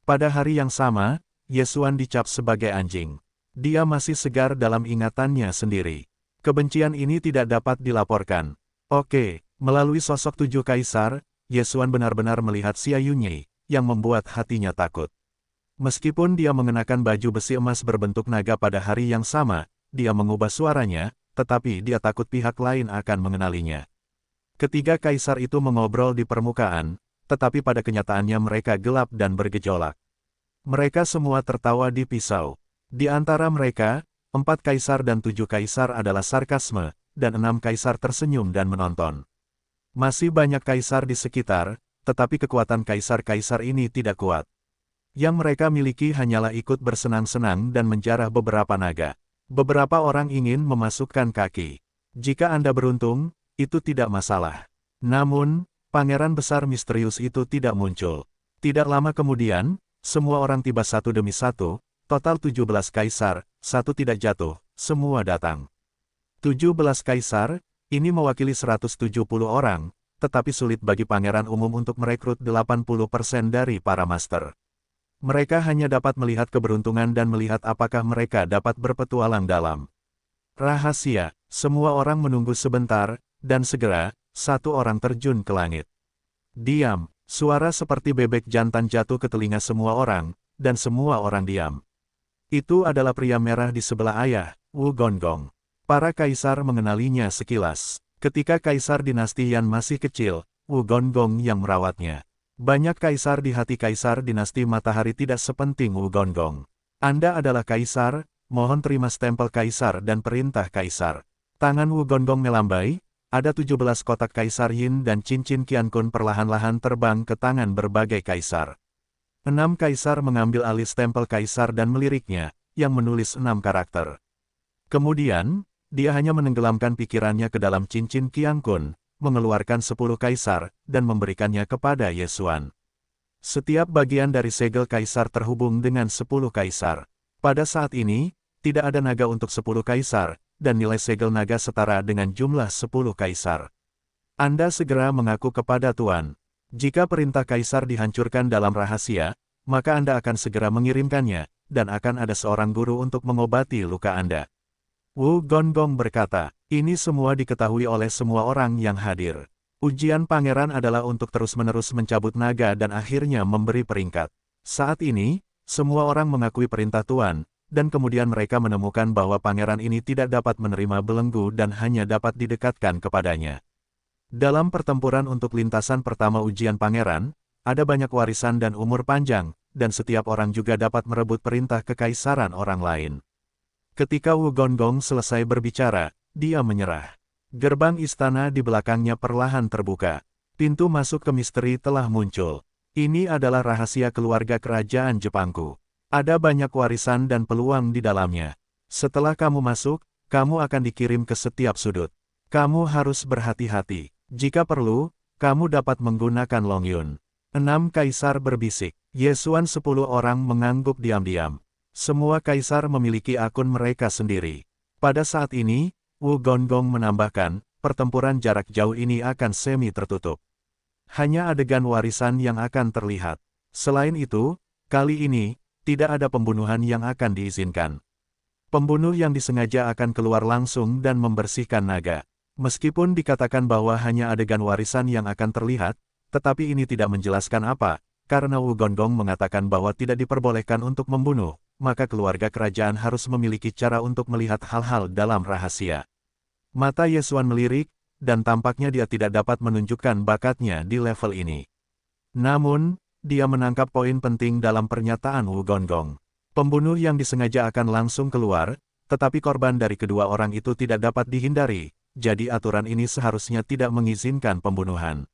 Pada hari yang sama, Yesuan dicap sebagai anjing. Dia masih segar dalam ingatannya sendiri. Kebencian ini tidak dapat dilaporkan. Oke, melalui sosok 7 kaisar, Yesuan benar-benar melihat Xia Yunyi, yang membuat hatinya takut. Meskipun dia mengenakan baju besi emas berbentuk naga pada hari yang sama, dia mengubah suaranya, tetapi dia takut pihak lain akan mengenalinya. Ketiga kaisar itu mengobrol di permukaan, tetapi pada kenyataannya mereka gelap dan bergejolak. Mereka semua tertawa di pisau. Di antara mereka, 4 kaisar dan 7 kaisar adalah sarkasme, dan 6 kaisar tersenyum dan menonton. Masih banyak kaisar di sekitar, tetapi kekuatan kaisar-kaisar ini tidak kuat. Yang mereka miliki hanyalah ikut bersenang-senang dan menjarah beberapa naga. Beberapa orang ingin memasukkan kaki. Jika Anda beruntung, itu tidak masalah. Namun, pangeran besar misterius itu tidak muncul. Tidak lama kemudian, semua orang tiba satu demi satu, total 17 kaisar, satu tidak jatuh, semua datang. 17 kaisar, ini mewakili 170 orang, tetapi sulit bagi pangeran umum untuk merekrut 80% dari para master. Mereka hanya dapat melihat keberuntungan dan melihat apakah mereka dapat berpetualang dalam rahasia. Semua orang menunggu sebentar, dan segera, satu orang terjun ke langit. Diam, suara seperti bebek jantan jatuh ke telinga semua orang, dan semua orang diam. Itu adalah pria merah di sebelah ayah, Wu Gonggong. Para kaisar mengenalinya sekilas. Ketika kaisar dinasti Yan masih kecil, Wu Gonggong yang merawatnya. Banyak kaisar di hati kaisar dinasti matahari tidak sepenting Wu Gonggong. Anda adalah kaisar, mohon terima stempel kaisar dan perintah kaisar. Tangan Wu Gonggong melambai, ada 17 kotak kaisar Yin dan cincin Qiankun perlahan-lahan terbang ke tangan berbagai kaisar. 6 kaisar mengambil alih stempel kaisar dan meliriknya, yang menulis 6 karakter. Kemudian, dia hanya menenggelamkan pikirannya ke dalam cincin Qiankun, mengeluarkan 10 kaisar, dan memberikannya kepada Yesuan. Setiap bagian dari segel kaisar terhubung dengan 10 kaisar. Pada saat ini, tidak ada naga untuk 10 kaisar, dan nilai segel naga setara dengan jumlah 10 kaisar. Anda segera mengaku kepada Tuan. Jika perintah kaisar dihancurkan dalam rahasia, maka Anda akan segera mengirimkannya, dan akan ada seorang guru untuk mengobati luka Anda. Wu Gonggong berkata, ini semua diketahui oleh semua orang yang hadir. Ujian pangeran adalah untuk terus-menerus mencabut naga dan akhirnya memberi peringkat. Saat ini, semua orang mengakui perintah Tuan, dan kemudian mereka menemukan bahwa pangeran ini tidak dapat menerima belenggu dan hanya dapat didekatkan kepadanya. Dalam pertempuran untuk lintasan pertama ujian pangeran, ada banyak warisan dan umur panjang, dan setiap orang juga dapat merebut perintah kekaisaran orang lain. Ketika Wu Gonggong selesai berbicara, dia menyerah. Gerbang istana di belakangnya perlahan terbuka. Pintu masuk ke misteri telah muncul. Ini adalah rahasia keluarga kerajaan Jepangku. Ada banyak warisan dan peluang di dalamnya. Setelah kamu masuk, kamu akan dikirim ke setiap sudut. Kamu harus berhati-hati. Jika perlu, kamu dapat menggunakan Longyun. 6 kaisar berbisik. Yesuan 10 orang mengangguk diam-diam. Semua kaisar memiliki akun mereka sendiri. Pada saat ini, Wu Gonggong menambahkan, pertempuran jarak jauh ini akan semi tertutup. Hanya adegan warisan yang akan terlihat. Selain itu, kali ini, tidak ada pembunuhan yang akan diizinkan. Pembunuh yang disengaja akan keluar langsung dan membersihkan naga. Meskipun dikatakan bahwa hanya adegan warisan yang akan terlihat, tetapi ini tidak menjelaskan apa, karena Wu Gonggong mengatakan bahwa tidak diperbolehkan untuk membunuh, maka keluarga kerajaan harus memiliki cara untuk melihat hal-hal dalam rahasia. Mata Yesuan melirik, dan tampaknya dia tidak dapat menunjukkan bakatnya di level ini. Namun, dia menangkap poin penting dalam pernyataan Wu Gonggong. Pembunuh yang disengaja akan langsung keluar, tetapi korban dari kedua orang itu tidak dapat dihindari, jadi aturan ini seharusnya tidak mengizinkan pembunuhan.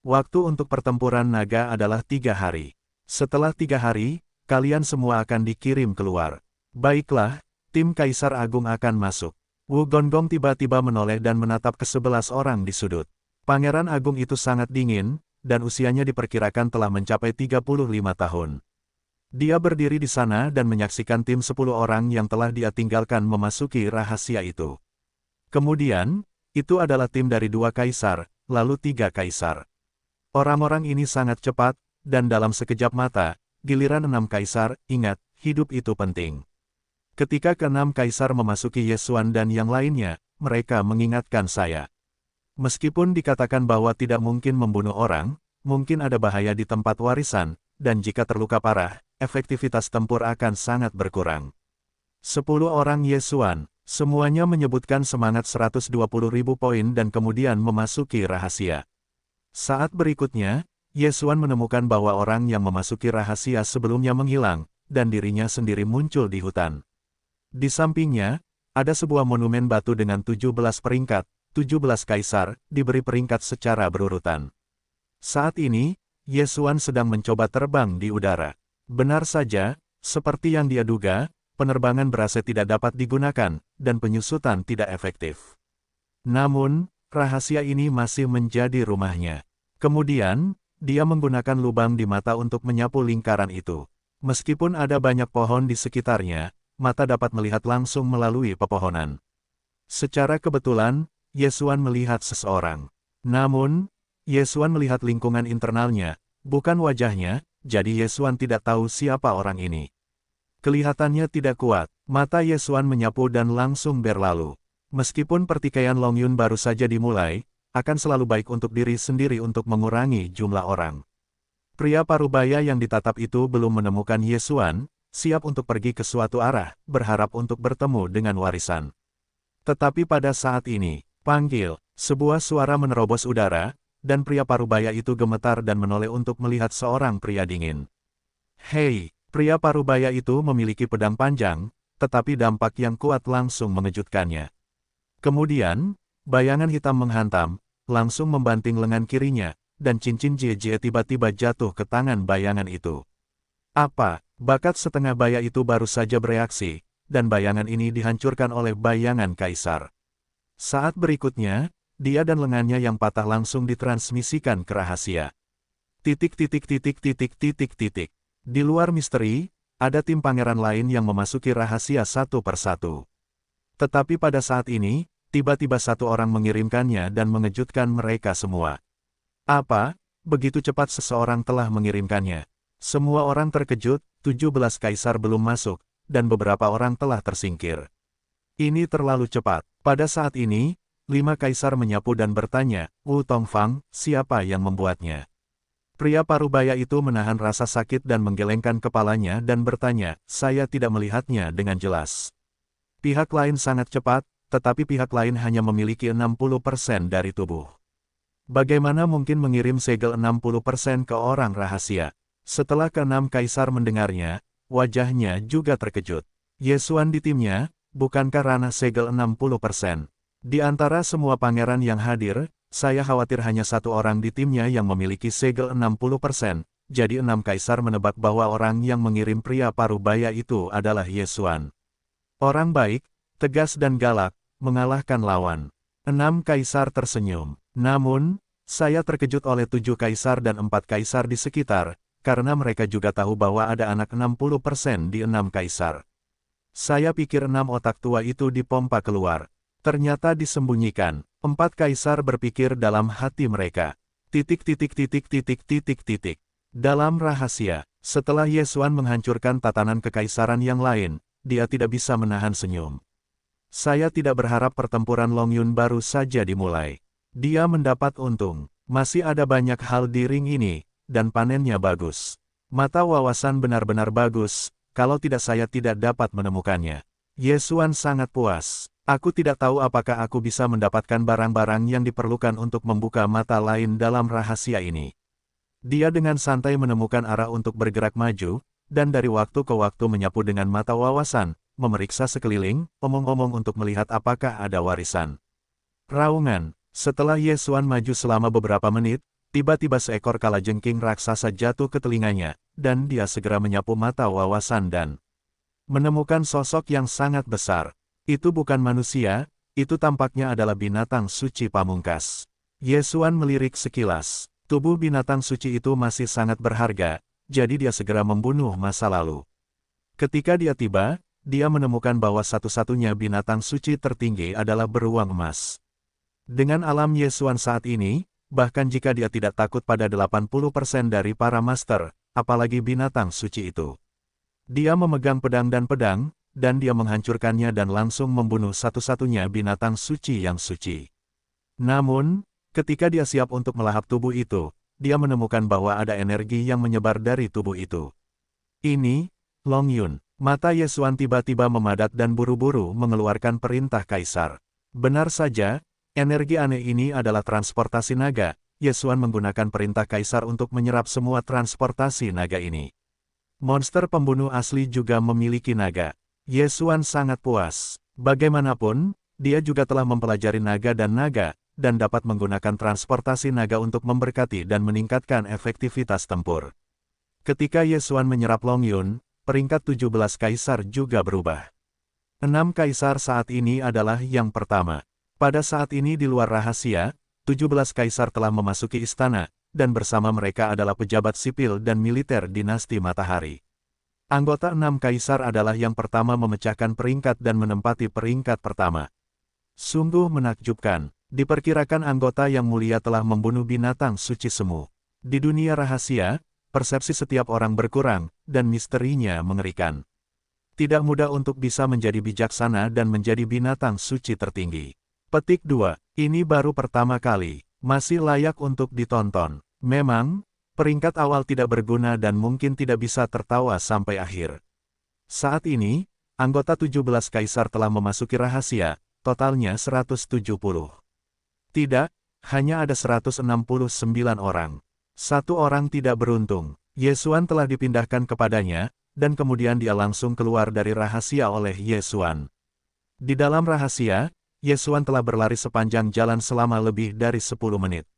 Waktu untuk pertempuran naga adalah 3 hari. Setelah 3 hari, kalian semua akan dikirim keluar. Baiklah, tim Kaisar Agung akan masuk. Wu Gonggong tiba-tiba menoleh dan menatap ke 11 orang di sudut. Pangeran Agung itu sangat dingin, dan usianya diperkirakan telah mencapai 35 tahun. Dia berdiri di sana dan menyaksikan tim 10 orang yang telah dia tinggalkan memasuki rahasia itu. Kemudian, itu adalah tim dari 2 kaisar, lalu 3 kaisar. Orang-orang ini sangat cepat, dan dalam sekejap mata, giliran 6 kaisar, ingat, hidup itu penting. Ketika ke-6 kaisar memasuki Yesuan dan yang lainnya, mereka mengingatkan saya. Meskipun dikatakan bahwa tidak mungkin membunuh orang, mungkin ada bahaya di tempat warisan, dan jika terluka parah, efektivitas tempur akan sangat berkurang. 10 orang Yesuan, semuanya menyebutkan semangat 120.000 poin dan kemudian memasuki rahasia. Saat berikutnya, Yesuan menemukan bahwa orang yang memasuki rahasia sebelumnya menghilang, dan dirinya sendiri muncul di hutan. Di sampingnya, ada sebuah monumen batu dengan 17 peringkat, 17 kaisar, diberi peringkat secara berurutan. Saat ini, Yesuan sedang mencoba terbang di udara. Benar saja, seperti yang dia duga, penerbangan berasa tidak dapat digunakan, dan penyusutan tidak efektif. Namun, rahasia ini masih menjadi rumahnya. Kemudian, dia menggunakan lubang di mata untuk menyapu lingkaran itu. Meskipun ada banyak pohon di sekitarnya, mata dapat melihat langsung melalui pepohonan. Secara kebetulan, Yesuan melihat seseorang. Namun, Yesuan melihat lingkungan internalnya, bukan wajahnya, jadi Yesuan tidak tahu siapa orang ini. Kelihatannya tidak kuat, mata Yesuan menyapu dan langsung berlalu. Meskipun pertikaian Longyun baru saja dimulai, akan selalu baik untuk diri sendiri untuk mengurangi jumlah orang. Pria parubaya yang ditatap itu belum menemukan Yesuan, siap untuk pergi ke suatu arah, berharap untuk bertemu dengan warisan. Tetapi pada saat ini, panggil, sebuah suara menerobos udara, dan pria parubaya itu gemetar dan menoleh untuk melihat seorang pria dingin. Hei, pria parubaya itu memiliki pedang panjang, tetapi dampak yang kuat langsung mengejutkannya. Kemudian, bayangan hitam menghantam, langsung membanting lengan kirinya, dan cincin Jie tiba-tiba jatuh ke tangan bayangan itu. Apa? Bakat setengah baya itu baru saja bereaksi, dan bayangan ini dihancurkan oleh bayangan kaisar. Saat berikutnya, dia dan lengannya yang patah langsung ditransmisikan ke rahasia. Di luar misteri, ada tim pangeran lain yang memasuki rahasia satu persatu. Tetapi pada saat ini, tiba-tiba satu orang mengirimkannya dan mengejutkan mereka semua. Apa? Begitu cepat seseorang telah mengirimkannya. Semua orang terkejut, 17 kaisar belum masuk, dan beberapa orang telah tersingkir. Ini terlalu cepat. Pada saat ini, 5 kaisar menyapu dan bertanya, Wu Tongfang, siapa yang membuatnya? Pria parubaya itu menahan rasa sakit dan menggelengkan kepalanya dan bertanya, saya tidak melihatnya dengan jelas. Pihak lain sangat cepat, tetapi pihak lain hanya memiliki 60% dari tubuh. Bagaimana mungkin mengirim segel 60% ke orang rahasia? Setelah keenam kaisar mendengarnya, wajahnya juga terkejut. Yesuan di timnya, bukankah ranah segel 60%? Di antara semua pangeran yang hadir, saya khawatir hanya satu orang di timnya yang memiliki segel 60%, jadi 6 kaisar menebak bahwa orang yang mengirim pria parubaya itu adalah Yesuan. Orang baik, tegas dan galak, mengalahkan lawan. 6 kaisar tersenyum. Namun, saya terkejut oleh 7 kaisar dan 4 kaisar di sekitar, karena mereka juga tahu bahwa ada anak 60% di 6 kaisar. Saya pikir 6 otak tua itu dipompa keluar. Ternyata disembunyikan. 4 kaisar berpikir dalam hati mereka. Dalam rahasia, setelah Yesuan menghancurkan tatanan kekaisaran yang lain, dia tidak bisa menahan senyum. Saya tidak berharap pertempuran Longyun baru saja dimulai. Dia mendapat untung. Masih ada banyak hal di ring ini, dan panennya bagus. Mata wawasan benar-benar bagus, kalau tidak saya tidak dapat menemukannya. Yesuan sangat puas. Aku tidak tahu apakah aku bisa mendapatkan barang-barang yang diperlukan untuk membuka mata lain dalam rahasia ini. Dia dengan santai menemukan arah untuk bergerak maju, dan dari waktu ke waktu menyapu dengan mata wawasan, memeriksa sekeliling, omong-omong untuk melihat apakah ada warisan. Raungan. Setelah Yesuan maju selama beberapa menit, tiba-tiba seekor kalajengking raksasa jatuh ke telinganya, dan dia segera menyapu mata wawasan dan menemukan sosok yang sangat besar. Itu bukan manusia, itu tampaknya adalah binatang suci pamungkas. Yesuan melirik sekilas. Tubuh binatang suci itu masih sangat berharga, jadi dia segera membunuh masa lalu. Ketika dia tiba, dia menemukan bahwa satu-satunya binatang suci tertinggi adalah beruang emas. Dengan alam Yesuan saat ini, bahkan jika dia tidak takut pada 80% dari para master, apalagi binatang suci itu. Dia memegang pedang, dan dia menghancurkannya dan langsung membunuh satu-satunya binatang suci yang suci. Namun, ketika dia siap untuk melahap tubuh itu, dia menemukan bahwa ada energi yang menyebar dari tubuh itu. Ini, Longyun. Mata Yesuan tiba-tiba memadat dan buru-buru mengeluarkan perintah kaisar. Benar saja, energi aneh ini adalah transportasi naga. Yesuan menggunakan perintah kaisar untuk menyerap semua transportasi naga ini. Monster pembunuh asli juga memiliki naga. Yesuan sangat puas. Bagaimanapun, dia juga telah mempelajari naga, dan dapat menggunakan transportasi naga untuk memberkati dan meningkatkan efektivitas tempur. Ketika Yesuan menyerap Longyun, peringkat 17 kaisar juga berubah. 6 kaisar saat ini adalah yang pertama. Pada saat ini di luar rahasia, 17 kaisar telah memasuki istana, dan bersama mereka adalah pejabat sipil dan militer dinasti Matahari. Anggota 6 kaisar adalah yang pertama memecahkan peringkat dan menempati peringkat pertama. Sungguh menakjubkan. Diperkirakan anggota yang mulia telah membunuh binatang suci semu. Di dunia rahasia, persepsi setiap orang berkurang, dan misterinya mengerikan. Tidak mudah untuk bisa menjadi bijaksana dan menjadi binatang suci tertinggi. Petik 2. Ini baru pertama kali. Masih layak untuk ditonton. Memang, peringkat awal tidak berguna dan mungkin tidak bisa tertawa sampai akhir. Saat ini, anggota 17 kaisar telah memasuki rahasia, totalnya 170. Tidak, hanya ada 169 orang. Satu orang tidak beruntung. Yesuan telah dipindahkan kepadanya, dan kemudian dia langsung keluar dari rahasia oleh Yesuan. Di dalam rahasia, Yesuan telah berlari sepanjang jalan selama lebih dari 10 menit.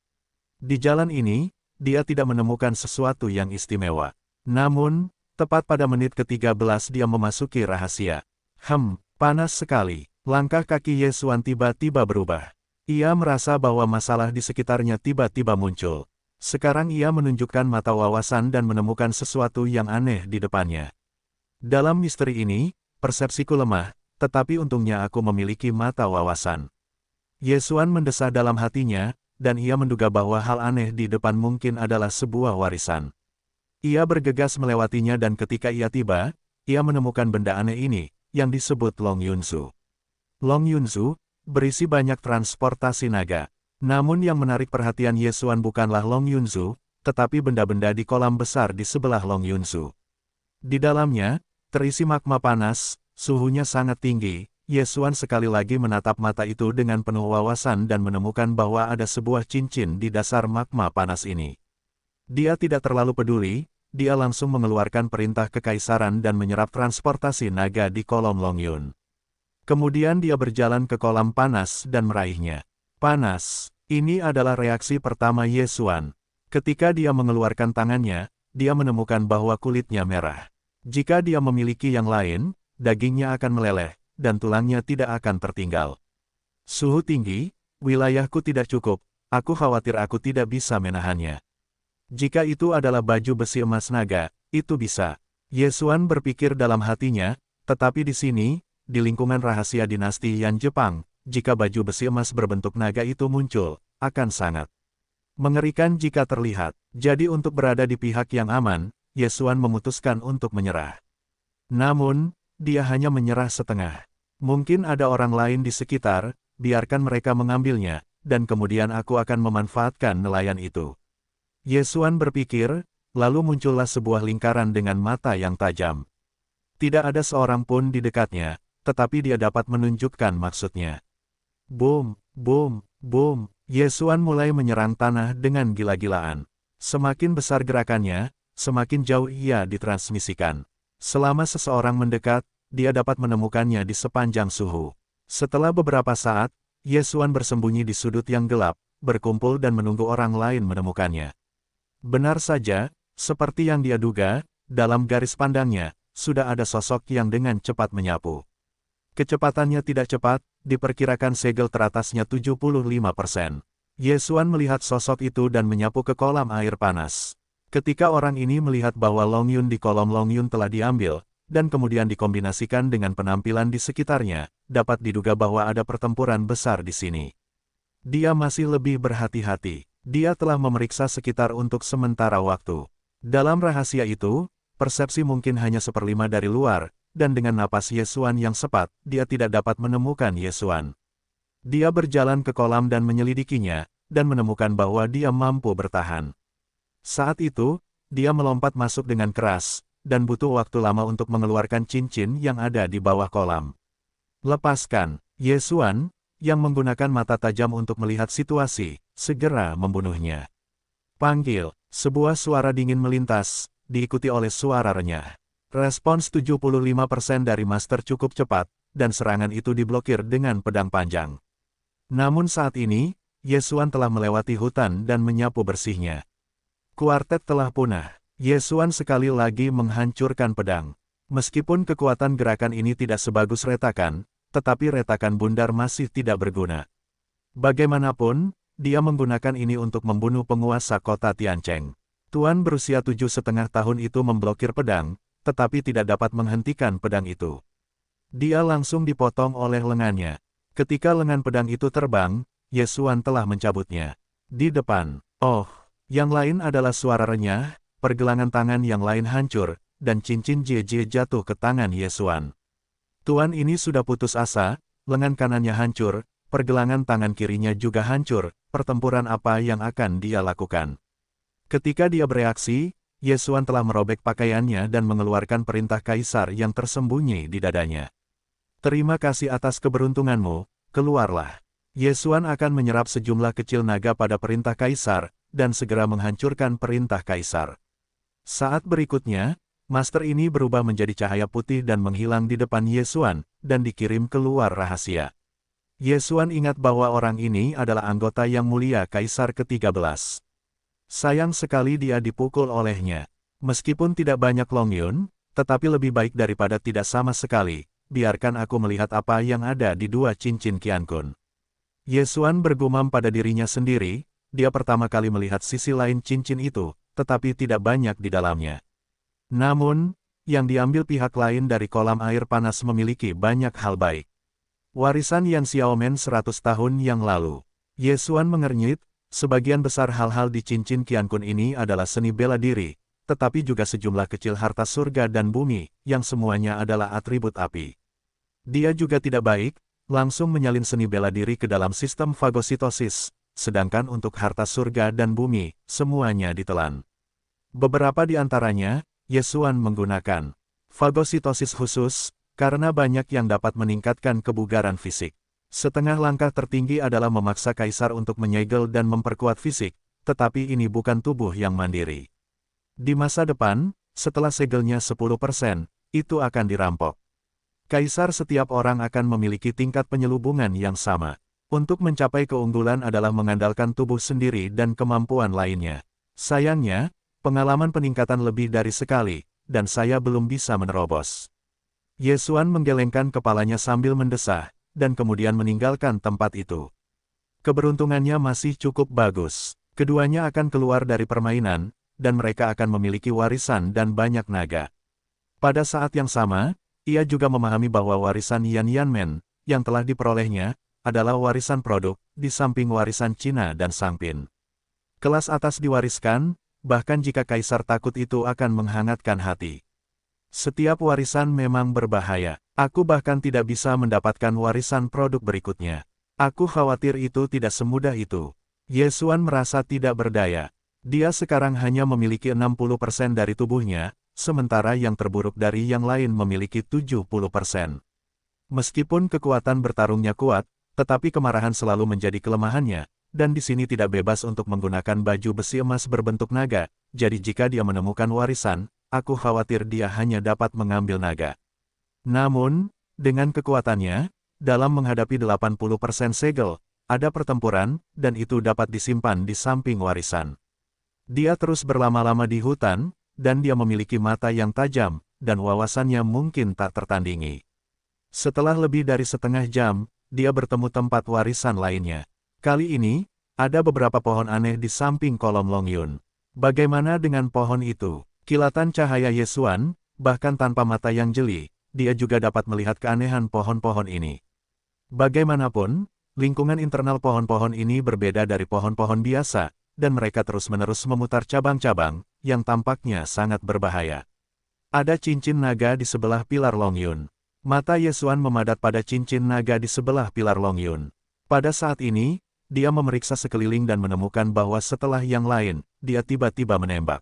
Di jalan ini, dia tidak menemukan sesuatu yang istimewa. Namun, tepat pada menit ke-13 dia memasuki rahasia. Panas sekali. Langkah kaki Yesuan tiba-tiba berubah. Ia merasa bahwa masalah di sekitarnya tiba-tiba muncul. Sekarang ia menunjukkan mata wawasan dan menemukan sesuatu yang aneh di depannya. Dalam misteri ini, persepsiku lemah, tetapi untungnya aku memiliki mata wawasan. Yesuan mendesah dalam hatinya, dan ia menduga bahwa hal aneh di depan mungkin adalah sebuah warisan. Ia bergegas melewatinya dan ketika ia tiba, ia menemukan benda aneh ini, yang disebut Longyunzu. Longyunzu berisi banyak transportasi naga. Namun yang menarik perhatian Yesuan bukanlah Longyunzu, tetapi benda-benda di kolam besar di sebelah Long Yunsu. Di dalamnya, terisi magma panas, suhunya sangat tinggi. Ye Xuan sekali lagi menatap mata itu dengan penuh wawasan dan menemukan bahwa ada sebuah cincin di dasar magma panas ini. Dia tidak terlalu peduli, dia langsung mengeluarkan perintah kekaisaran dan menyerap transportasi naga di kolom Long Yun. Kemudian dia berjalan ke kolam panas dan meraihnya. Panas, ini adalah reaksi pertama Ye Xuan. Ketika dia mengeluarkan tangannya, dia menemukan bahwa kulitnya merah. Jika dia memiliki yang lain, dagingnya akan meleleh, dan tulangnya tidak akan tertinggal. Suhu tinggi, wilayahku tidak cukup, aku khawatir aku tidak bisa menahannya. Jika itu adalah baju besi emas naga, itu bisa. Ye Xuan berpikir dalam hatinya, tetapi di sini, di lingkungan rahasia dinasti Yan Jepang, jika baju besi emas berbentuk naga itu muncul, akan sangat mengerikan jika terlihat. Jadi untuk berada di pihak yang aman, Ye Xuan memutuskan untuk menyerah. Namun, dia hanya menyerah setengah. Mungkin ada orang lain di sekitar, biarkan mereka mengambilnya, dan kemudian aku akan memanfaatkan nelayan itu. Ye Xuan berpikir, lalu muncullah sebuah lingkaran dengan mata yang tajam. Tidak ada seorang pun di dekatnya, tetapi dia dapat menunjukkan maksudnya. Boom, boom, boom. Ye Xuan mulai menyerang tanah dengan gila-gilaan. Semakin besar gerakannya, semakin jauh ia ditransmisikan. Selama seseorang mendekat, dia dapat menemukannya di sepanjang suhu. Setelah beberapa saat, Ye Xuan bersembunyi di sudut yang gelap, berkumpul dan menunggu orang lain menemukannya. Benar saja, seperti yang dia duga, dalam garis pandangnya, sudah ada sosok yang dengan cepat menyapu. Kecepatannya tidak cepat, diperkirakan segel teratasnya 75%. Ye Xuan melihat sosok itu dan menyapu ke kolam air panas. Ketika orang ini melihat bahwa Long Yun di kolom Long Yun telah diambil, dan kemudian dikombinasikan dengan penampilan di sekitarnya, dapat diduga bahwa ada pertempuran besar di sini. Dia masih lebih berhati-hati. Dia telah memeriksa sekitar untuk sementara waktu. Dalam rahasia itu, persepsi mungkin hanya 1/5 dari luar, dan dengan napas Ye Xuan yang cepat, dia tidak dapat menemukan Ye Xuan. Dia berjalan ke kolam dan menyelidikinya, dan menemukan bahwa dia mampu bertahan. Saat itu, dia melompat masuk dengan keras, dan butuh waktu lama untuk mengeluarkan cincin yang ada di bawah kolam. Lepaskan, Ye Xuan, yang menggunakan mata tajam untuk melihat situasi, segera membunuhnya. Panggil, sebuah suara dingin melintas, diikuti oleh suara renyah. Respons 75% dari Master cukup cepat, dan serangan itu diblokir dengan pedang panjang. Namun saat ini, Ye Xuan telah melewati hutan dan menyapu bersihnya. Kuartet telah punah. Ye Xuan sekali lagi menghancurkan pedang. Meskipun kekuatan gerakan ini tidak sebagus retakan, tetapi retakan bundar masih tidak berguna. Bagaimanapun, dia menggunakan ini untuk membunuh penguasa kota Tiancheng. Tuan berusia 7,5 tahun itu memblokir pedang, tetapi tidak dapat menghentikan pedang itu. Dia langsung dipotong oleh lengannya. Ketika lengan pedang itu terbang, Ye Xuan telah mencabutnya. Di depan, yang lain adalah suara renyah, pergelangan tangan yang lain hancur, dan cincin JJ jatuh ke tangan Ye Xuan. Tuan ini sudah putus asa, lengan kanannya hancur, pergelangan tangan kirinya juga hancur, pertempuran apa yang akan dia lakukan? Ketika dia bereaksi, Ye Xuan telah merobek pakaiannya dan mengeluarkan perintah kaisar yang tersembunyi di dadanya. Terima kasih atas keberuntunganmu, keluarlah. Ye Xuan akan menyerap sejumlah kecil naga pada perintah kaisar, dan segera menghancurkan perintah kaisar. Saat berikutnya, Master ini berubah menjadi cahaya putih dan menghilang di depan Ye Xuan, dan dikirim keluar rahasia. Ye Xuan ingat bahwa orang ini adalah anggota yang mulia Kaisar ke-13. Sayang sekali dia dipukul olehnya. Meskipun tidak banyak Long Yun, tetapi lebih baik daripada tidak sama sekali. Biarkan aku melihat apa yang ada di dua cincin Qiankun. Ye Xuan bergumam pada dirinya sendiri, dia pertama kali melihat sisi lain cincin itu, tetapi tidak banyak di dalamnya. Namun, yang diambil pihak lain dari kolam air panas memiliki banyak hal baik. Warisan Yan Xiaomen 100 tahun yang lalu. Ye Xuan mengernyit, sebagian besar hal-hal di cincin Qiankun ini adalah seni bela diri, tetapi juga sejumlah kecil harta surga dan bumi, yang semuanya adalah atribut api. Dia juga tidak baik, langsung menyalin seni bela diri ke dalam sistem fagositosis, sedangkan untuk harta surga dan bumi, semuanya ditelan. Beberapa di antaranya, Yesuan menggunakan fagositosis khusus, karena banyak yang dapat meningkatkan kebugaran fisik. Setengah langkah tertinggi adalah memaksa kaisar untuk menyegel dan memperkuat fisik, tetapi ini bukan tubuh yang mandiri. Di masa depan, setelah segelnya 10%, itu akan dirampok. Kaisar setiap orang akan memiliki tingkat penyelubungan yang sama. Untuk mencapai keunggulan adalah mengandalkan tubuh sendiri dan kemampuan lainnya. Sayangnya, pengalaman peningkatan lebih dari sekali, dan saya belum bisa menerobos. Yesuan menggelengkan kepalanya sambil mendesah, dan kemudian meninggalkan tempat itu. Keberuntungannya masih cukup bagus. Keduanya akan keluar dari permainan, dan mereka akan memiliki warisan dan banyak naga. Pada saat yang sama, ia juga memahami bahwa warisan Yan Yanmen, yang telah diperolehnya, adalah warisan produk, di samping warisan Cina dan Sangpin. Kelas atas diwariskan, bahkan jika kaisar takut itu akan menghangatkan hati. Setiap warisan memang berbahaya. Aku bahkan tidak bisa mendapatkan warisan produk berikutnya. Aku khawatir itu tidak semudah itu. Yesuan merasa tidak berdaya. Dia sekarang hanya memiliki 60% dari tubuhnya, sementara yang terburuk dari yang lain memiliki 70%. Meskipun kekuatan bertarungnya kuat, tetapi kemarahan selalu menjadi kelemahannya, dan di sini tidak bebas untuk menggunakan baju besi emas berbentuk naga, jadi jika dia menemukan warisan, aku khawatir dia hanya dapat mengambil naga. Namun, dengan kekuatannya, dalam menghadapi 80% segel, ada pertempuran, dan itu dapat disimpan di samping warisan. Dia terus berlama-lama di hutan, dan dia memiliki mata yang tajam, dan wawasannya mungkin tak tertandingi. Setelah lebih dari setengah jam, dia bertemu tempat warisan lainnya. Kali ini, ada beberapa pohon aneh di samping kolom Longyun. Bagaimana dengan pohon itu? Kilatan cahaya Yesuan, bahkan tanpa mata yang jeli, dia juga dapat melihat keanehan pohon-pohon ini. Bagaimanapun, lingkungan internal pohon-pohon ini berbeda dari pohon-pohon biasa, dan mereka terus-menerus memutar cabang-cabang, yang tampaknya sangat berbahaya. Ada cincin naga di sebelah pilar Longyun. Mata Yesuan memadat pada cincin naga di sebelah pilar Longyun. Pada saat ini, dia memeriksa sekeliling dan menemukan bahwa setelah yang lain, dia tiba-tiba menembak.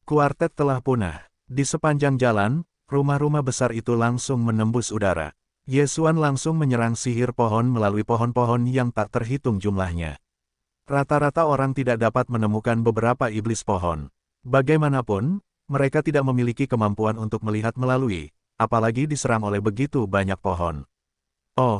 Kuartet telah punah. Di sepanjang jalan, rumah-rumah besar itu langsung menembus udara. Yesuan langsung menyerang sihir pohon melalui pohon-pohon yang tak terhitung jumlahnya. Rata-rata orang tidak dapat menemukan beberapa iblis pohon. Bagaimanapun, mereka tidak memiliki kemampuan untuk melihat melalui, apalagi diserang oleh begitu banyak pohon. Oh.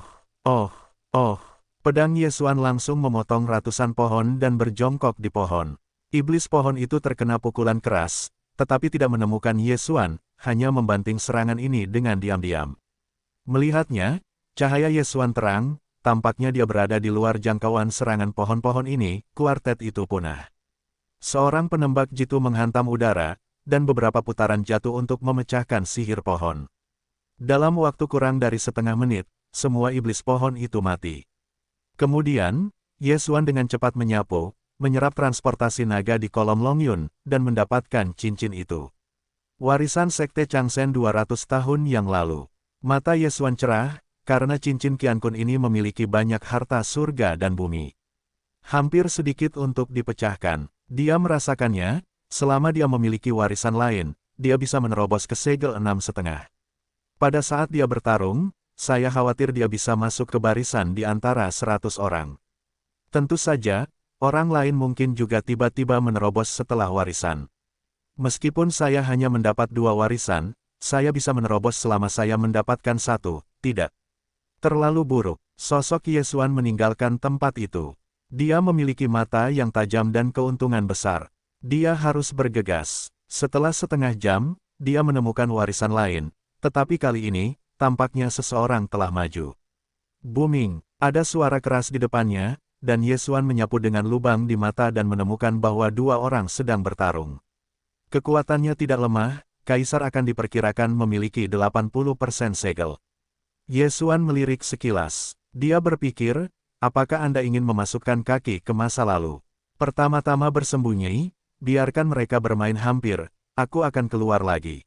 Pedang Yesuan langsung memotong ratusan pohon dan berjongkok di pohon. Iblis pohon itu terkena pukulan keras, tetapi tidak menemukan Yesuan, hanya membanting serangan ini dengan diam-diam. Melihatnya, cahaya Yesuan terang, tampaknya dia berada di luar jangkauan serangan pohon-pohon ini, kuartet itu punah. Seorang penembak jitu menghantam udara, dan beberapa putaran jatuh untuk memecahkan sihir pohon. Dalam waktu kurang dari setengah menit, semua iblis pohon itu mati. Kemudian, Yesuan dengan cepat menyapu, menyerap transportasi naga di kolom Longyun, dan mendapatkan cincin itu. Warisan Sekte Changsen 200 tahun yang lalu. Mata Yesuan cerah, karena cincin Qiankun ini memiliki banyak harta surga dan bumi. Hampir sedikit untuk dipecahkan. Dia merasakannya, selama dia memiliki warisan lain, dia bisa menerobos ke segel 6,5. Pada saat dia bertarung, saya khawatir dia bisa masuk ke barisan di antara 100 orang. Tentu saja, orang lain mungkin juga tiba-tiba menerobos setelah warisan. Meskipun saya hanya mendapat 2 warisan, saya bisa menerobos selama saya mendapatkan 1, tidak. Terlalu buruk. Sosok Yesuan meninggalkan tempat itu. Dia memiliki mata yang tajam dan keuntungan besar. Dia harus bergegas. Setelah setengah jam, dia menemukan warisan lain, tetapi kali ini, tampaknya seseorang telah maju. Booming, ada suara keras di depannya, dan Yesuan menyapu dengan lubang di mata dan menemukan bahwa 2 orang sedang bertarung. Kekuatannya tidak lemah, kaisar akan diperkirakan memiliki 80% segel. Yesuan melirik sekilas. Dia berpikir, apakah Anda ingin memasukkan kaki ke masa lalu? Pertama-tama bersembunyi, biarkan mereka bermain hampir, aku akan keluar lagi.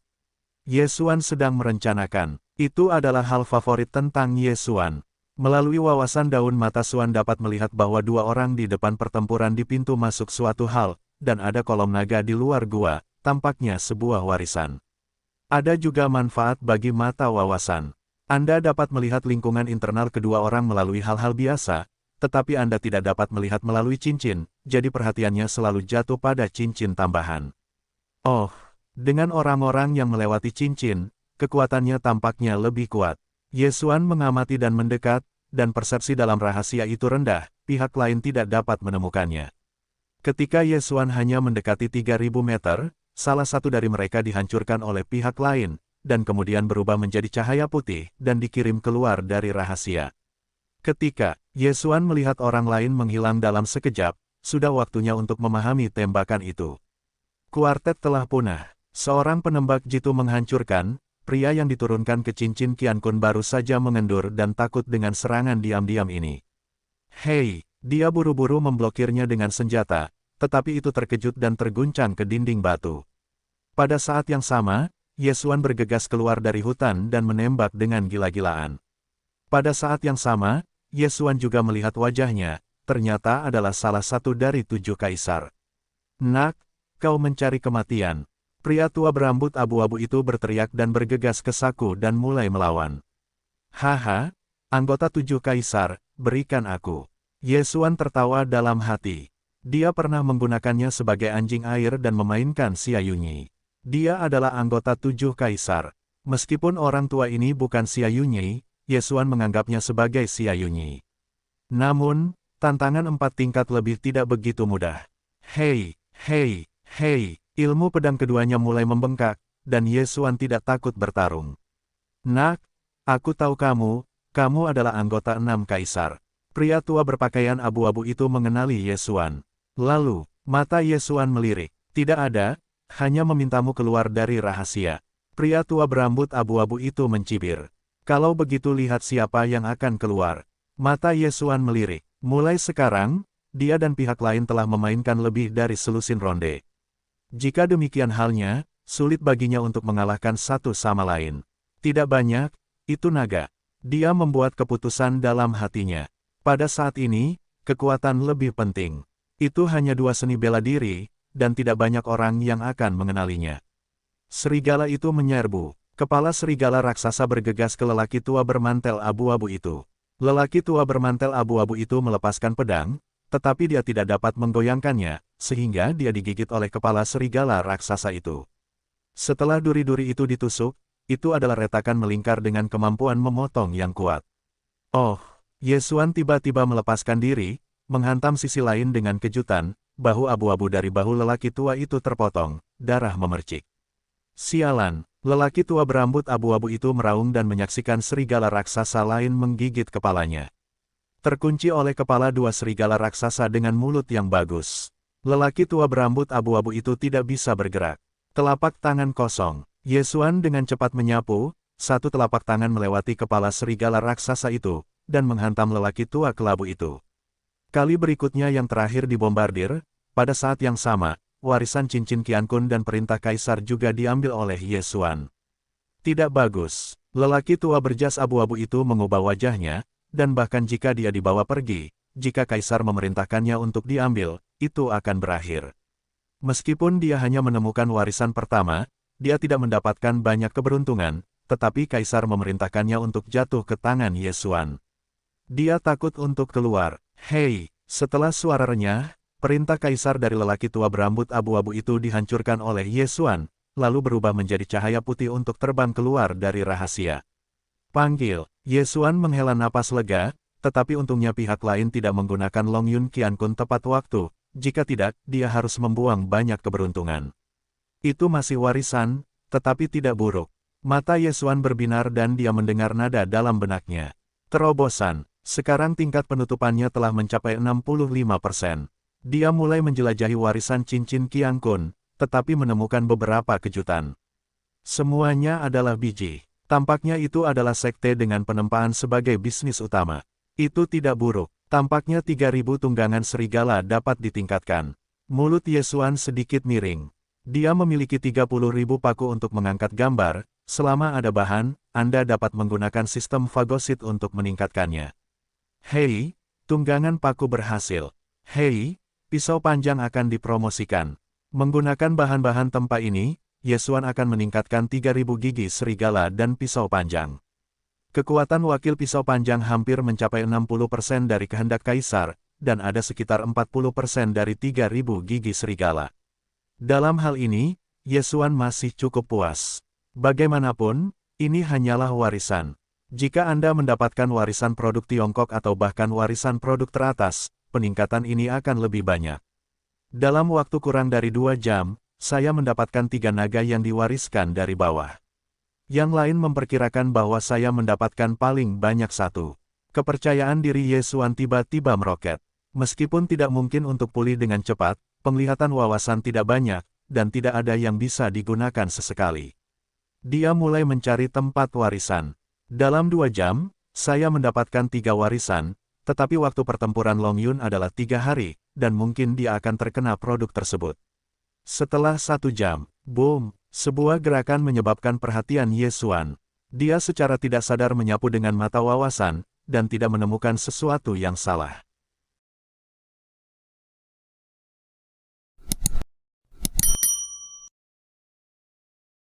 Yesuan sedang merencanakan. Itu adalah hal favorit tentang Yesuan. Melalui wawasan daun mata Xuan dapat melihat bahwa dua orang di depan pertempuran di pintu masuk suatu hal, dan ada kolom naga di luar gua, tampaknya sebuah warisan. Ada juga manfaat bagi mata wawasan. Anda dapat melihat lingkungan internal kedua orang melalui hal-hal biasa, tetapi Anda tidak dapat melihat melalui cincin, jadi perhatiannya selalu jatuh pada cincin tambahan. Oh, dengan orang-orang yang melewati cincin, kekuatannya tampaknya lebih kuat. Ye Xuan mengamati dan mendekat, dan persepsi dalam rahasia itu rendah, pihak lain tidak dapat menemukannya. Ketika Ye Xuan hanya mendekati 3.000 meter, salah satu dari mereka dihancurkan oleh pihak lain, dan kemudian berubah menjadi cahaya putih dan dikirim keluar dari rahasia. Ketika Ye Xuan melihat orang lain menghilang dalam sekejap, sudah waktunya untuk memahami tembakan itu. Kuartet telah punah. Seorang penembak jitu menghancurkan. Pria yang diturunkan ke cincin Qiankun baru saja mengendur dan takut dengan serangan diam-diam ini. Hei, dia buru-buru memblokirnya dengan senjata, tetapi itu terkejut dan terguncang ke dinding batu. Pada saat yang sama, Ye Xuan bergegas keluar dari hutan dan menembak dengan gila-gilaan. Pada saat yang sama, Ye Xuan juga melihat wajahnya, ternyata adalah salah satu dari 7 kaisar. Nak, kau mencari kematian. Pria tua berambut abu-abu itu berteriak dan bergegas ke saku dan mulai melawan. Haha, anggota 7 kaisar, berikan aku. Ye Xuan tertawa dalam hati. Dia pernah menggunakannya sebagai anjing air dan memainkan Xia Yunyi. Dia adalah anggota 7 kaisar. Meskipun orang tua ini bukan Xia Yunyi, Ye Xuan menganggapnya sebagai Xia Yunyi. Namun, tantangan 4 tingkat lebih tidak begitu mudah. Hei, hei, hei. Ilmu pedang keduanya mulai membengkak, dan Ye Xuan tidak takut bertarung. Nak, aku tahu kamu adalah anggota 6 kaisar. Pria tua berpakaian abu-abu itu mengenali Ye Xuan. Lalu, mata Ye Xuan melirik. Tidak ada, hanya memintamu keluar dari rahasia. Pria tua berambut abu-abu itu mencibir. Kalau begitu lihat siapa yang akan keluar. Mata Ye Xuan melirik. Mulai sekarang, dia dan pihak lain telah memainkan lebih dari selusin ronde. Jika demikian halnya, sulit baginya untuk mengalahkan satu sama lain. Tidak banyak, itu naga. Dia membuat keputusan dalam hatinya. Pada saat ini, kekuatan lebih penting. Itu hanya 2 seni bela diri, dan tidak banyak orang yang akan mengenalinya. Serigala itu menyerbu. Kepala serigala raksasa bergegas ke lelaki tua bermantel abu-abu itu. Lelaki tua bermantel abu-abu itu melepaskan pedang, tetapi dia tidak dapat menggoyangkannya, sehingga dia digigit oleh kepala serigala raksasa itu. Setelah duri-duri itu ditusuk, itu adalah retakan melingkar dengan kemampuan memotong yang kuat. Oh, Ye Xuan tiba-tiba melepaskan diri, menghantam sisi lain dengan kejutan, bahu abu-abu dari bahu lelaki tua itu terpotong, darah memercik. Sialan, lelaki tua berambut abu-abu itu meraung dan menyaksikan serigala raksasa lain menggigit kepalanya. Terkunci oleh kepala 2 serigala raksasa dengan mulut yang bagus. Lelaki tua berambut abu-abu itu tidak bisa bergerak. Telapak tangan kosong. Ye Xuan dengan cepat menyapu, satu telapak tangan melewati kepala serigala raksasa itu, dan menghantam lelaki tua kelabu itu. Kali berikutnya yang terakhir dibombardir, pada saat yang sama, warisan cincin Qiankun dan perintah kaisar juga diambil oleh Ye Xuan. Tidak bagus. Lelaki tua berjas abu-abu itu mengubah wajahnya, dan bahkan jika dia dibawa pergi, jika kaisar memerintahkannya untuk diambil, itu akan berakhir. Meskipun dia hanya menemukan warisan pertama, dia tidak mendapatkan banyak keberuntungan, tetapi kaisar memerintahkannya untuk jatuh ke tangan Ye Xuan. Dia takut untuk keluar. Hei, setelah suara renyah, perintah kaisar dari lelaki tua berambut abu-abu itu dihancurkan oleh Ye Xuan, lalu berubah menjadi cahaya putih untuk terbang keluar dari rahasia. Panggil. Ye Xuan menghela napas lega, tetapi untungnya pihak lain tidak menggunakan Long Yun Qiankun tepat waktu, jika tidak, dia harus membuang banyak keberuntungan. Itu masih warisan, tetapi tidak buruk. Mata Ye Xuan berbinar dan dia mendengar nada dalam benaknya. Terobosan, sekarang tingkat penutupannya telah mencapai 65%. Dia mulai menjelajahi warisan cincin Qiankun, tetapi menemukan beberapa kejutan. Semuanya adalah biji. Tampaknya itu adalah sekte dengan penempaan sebagai bisnis utama. Itu tidak buruk. Tampaknya 3.000 tunggangan serigala dapat ditingkatkan. Mulut Ye Xuan sedikit miring. Dia memiliki 30.000 paku untuk mengangkat gambar. Selama ada bahan, Anda dapat menggunakan sistem fagosit untuk meningkatkannya. Hei, tunggangan paku berhasil. Hei, pisau panjang akan dipromosikan. Menggunakan bahan-bahan tempa ini, Yesuan akan meningkatkan 3.000 gigi serigala dan pisau panjang. Kekuatan wakil pisau panjang hampir mencapai 60% dari kehendak kaisar, dan ada sekitar 40% dari 3.000 gigi serigala. Dalam hal ini, Yesuan masih cukup puas. Bagaimanapun, ini hanyalah warisan. Jika Anda mendapatkan warisan produk Tiongkok atau bahkan warisan produk teratas, peningkatan ini akan lebih banyak. Dalam waktu kurang dari 2 jam, saya mendapatkan 3 naga yang diwariskan dari bawah. Yang lain memperkirakan bahwa saya mendapatkan paling banyak 1. Kepercayaan diri Yesuan tiba-tiba meroket. Meskipun tidak mungkin untuk pulih dengan cepat, penglihatan wawasan tidak banyak, dan tidak ada yang bisa digunakan sesekali. Dia mulai mencari tempat warisan. Dalam 2 jam, saya mendapatkan 3 warisan, tetapi waktu pertempuran Long Yun adalah 3 hari, dan mungkin dia akan terkena produk tersebut. Setelah 1 jam, boom, sebuah gerakan menyebabkan perhatian Yesuan. Dia secara tidak sadar menyapu dengan mata wawasan, dan tidak menemukan sesuatu yang salah.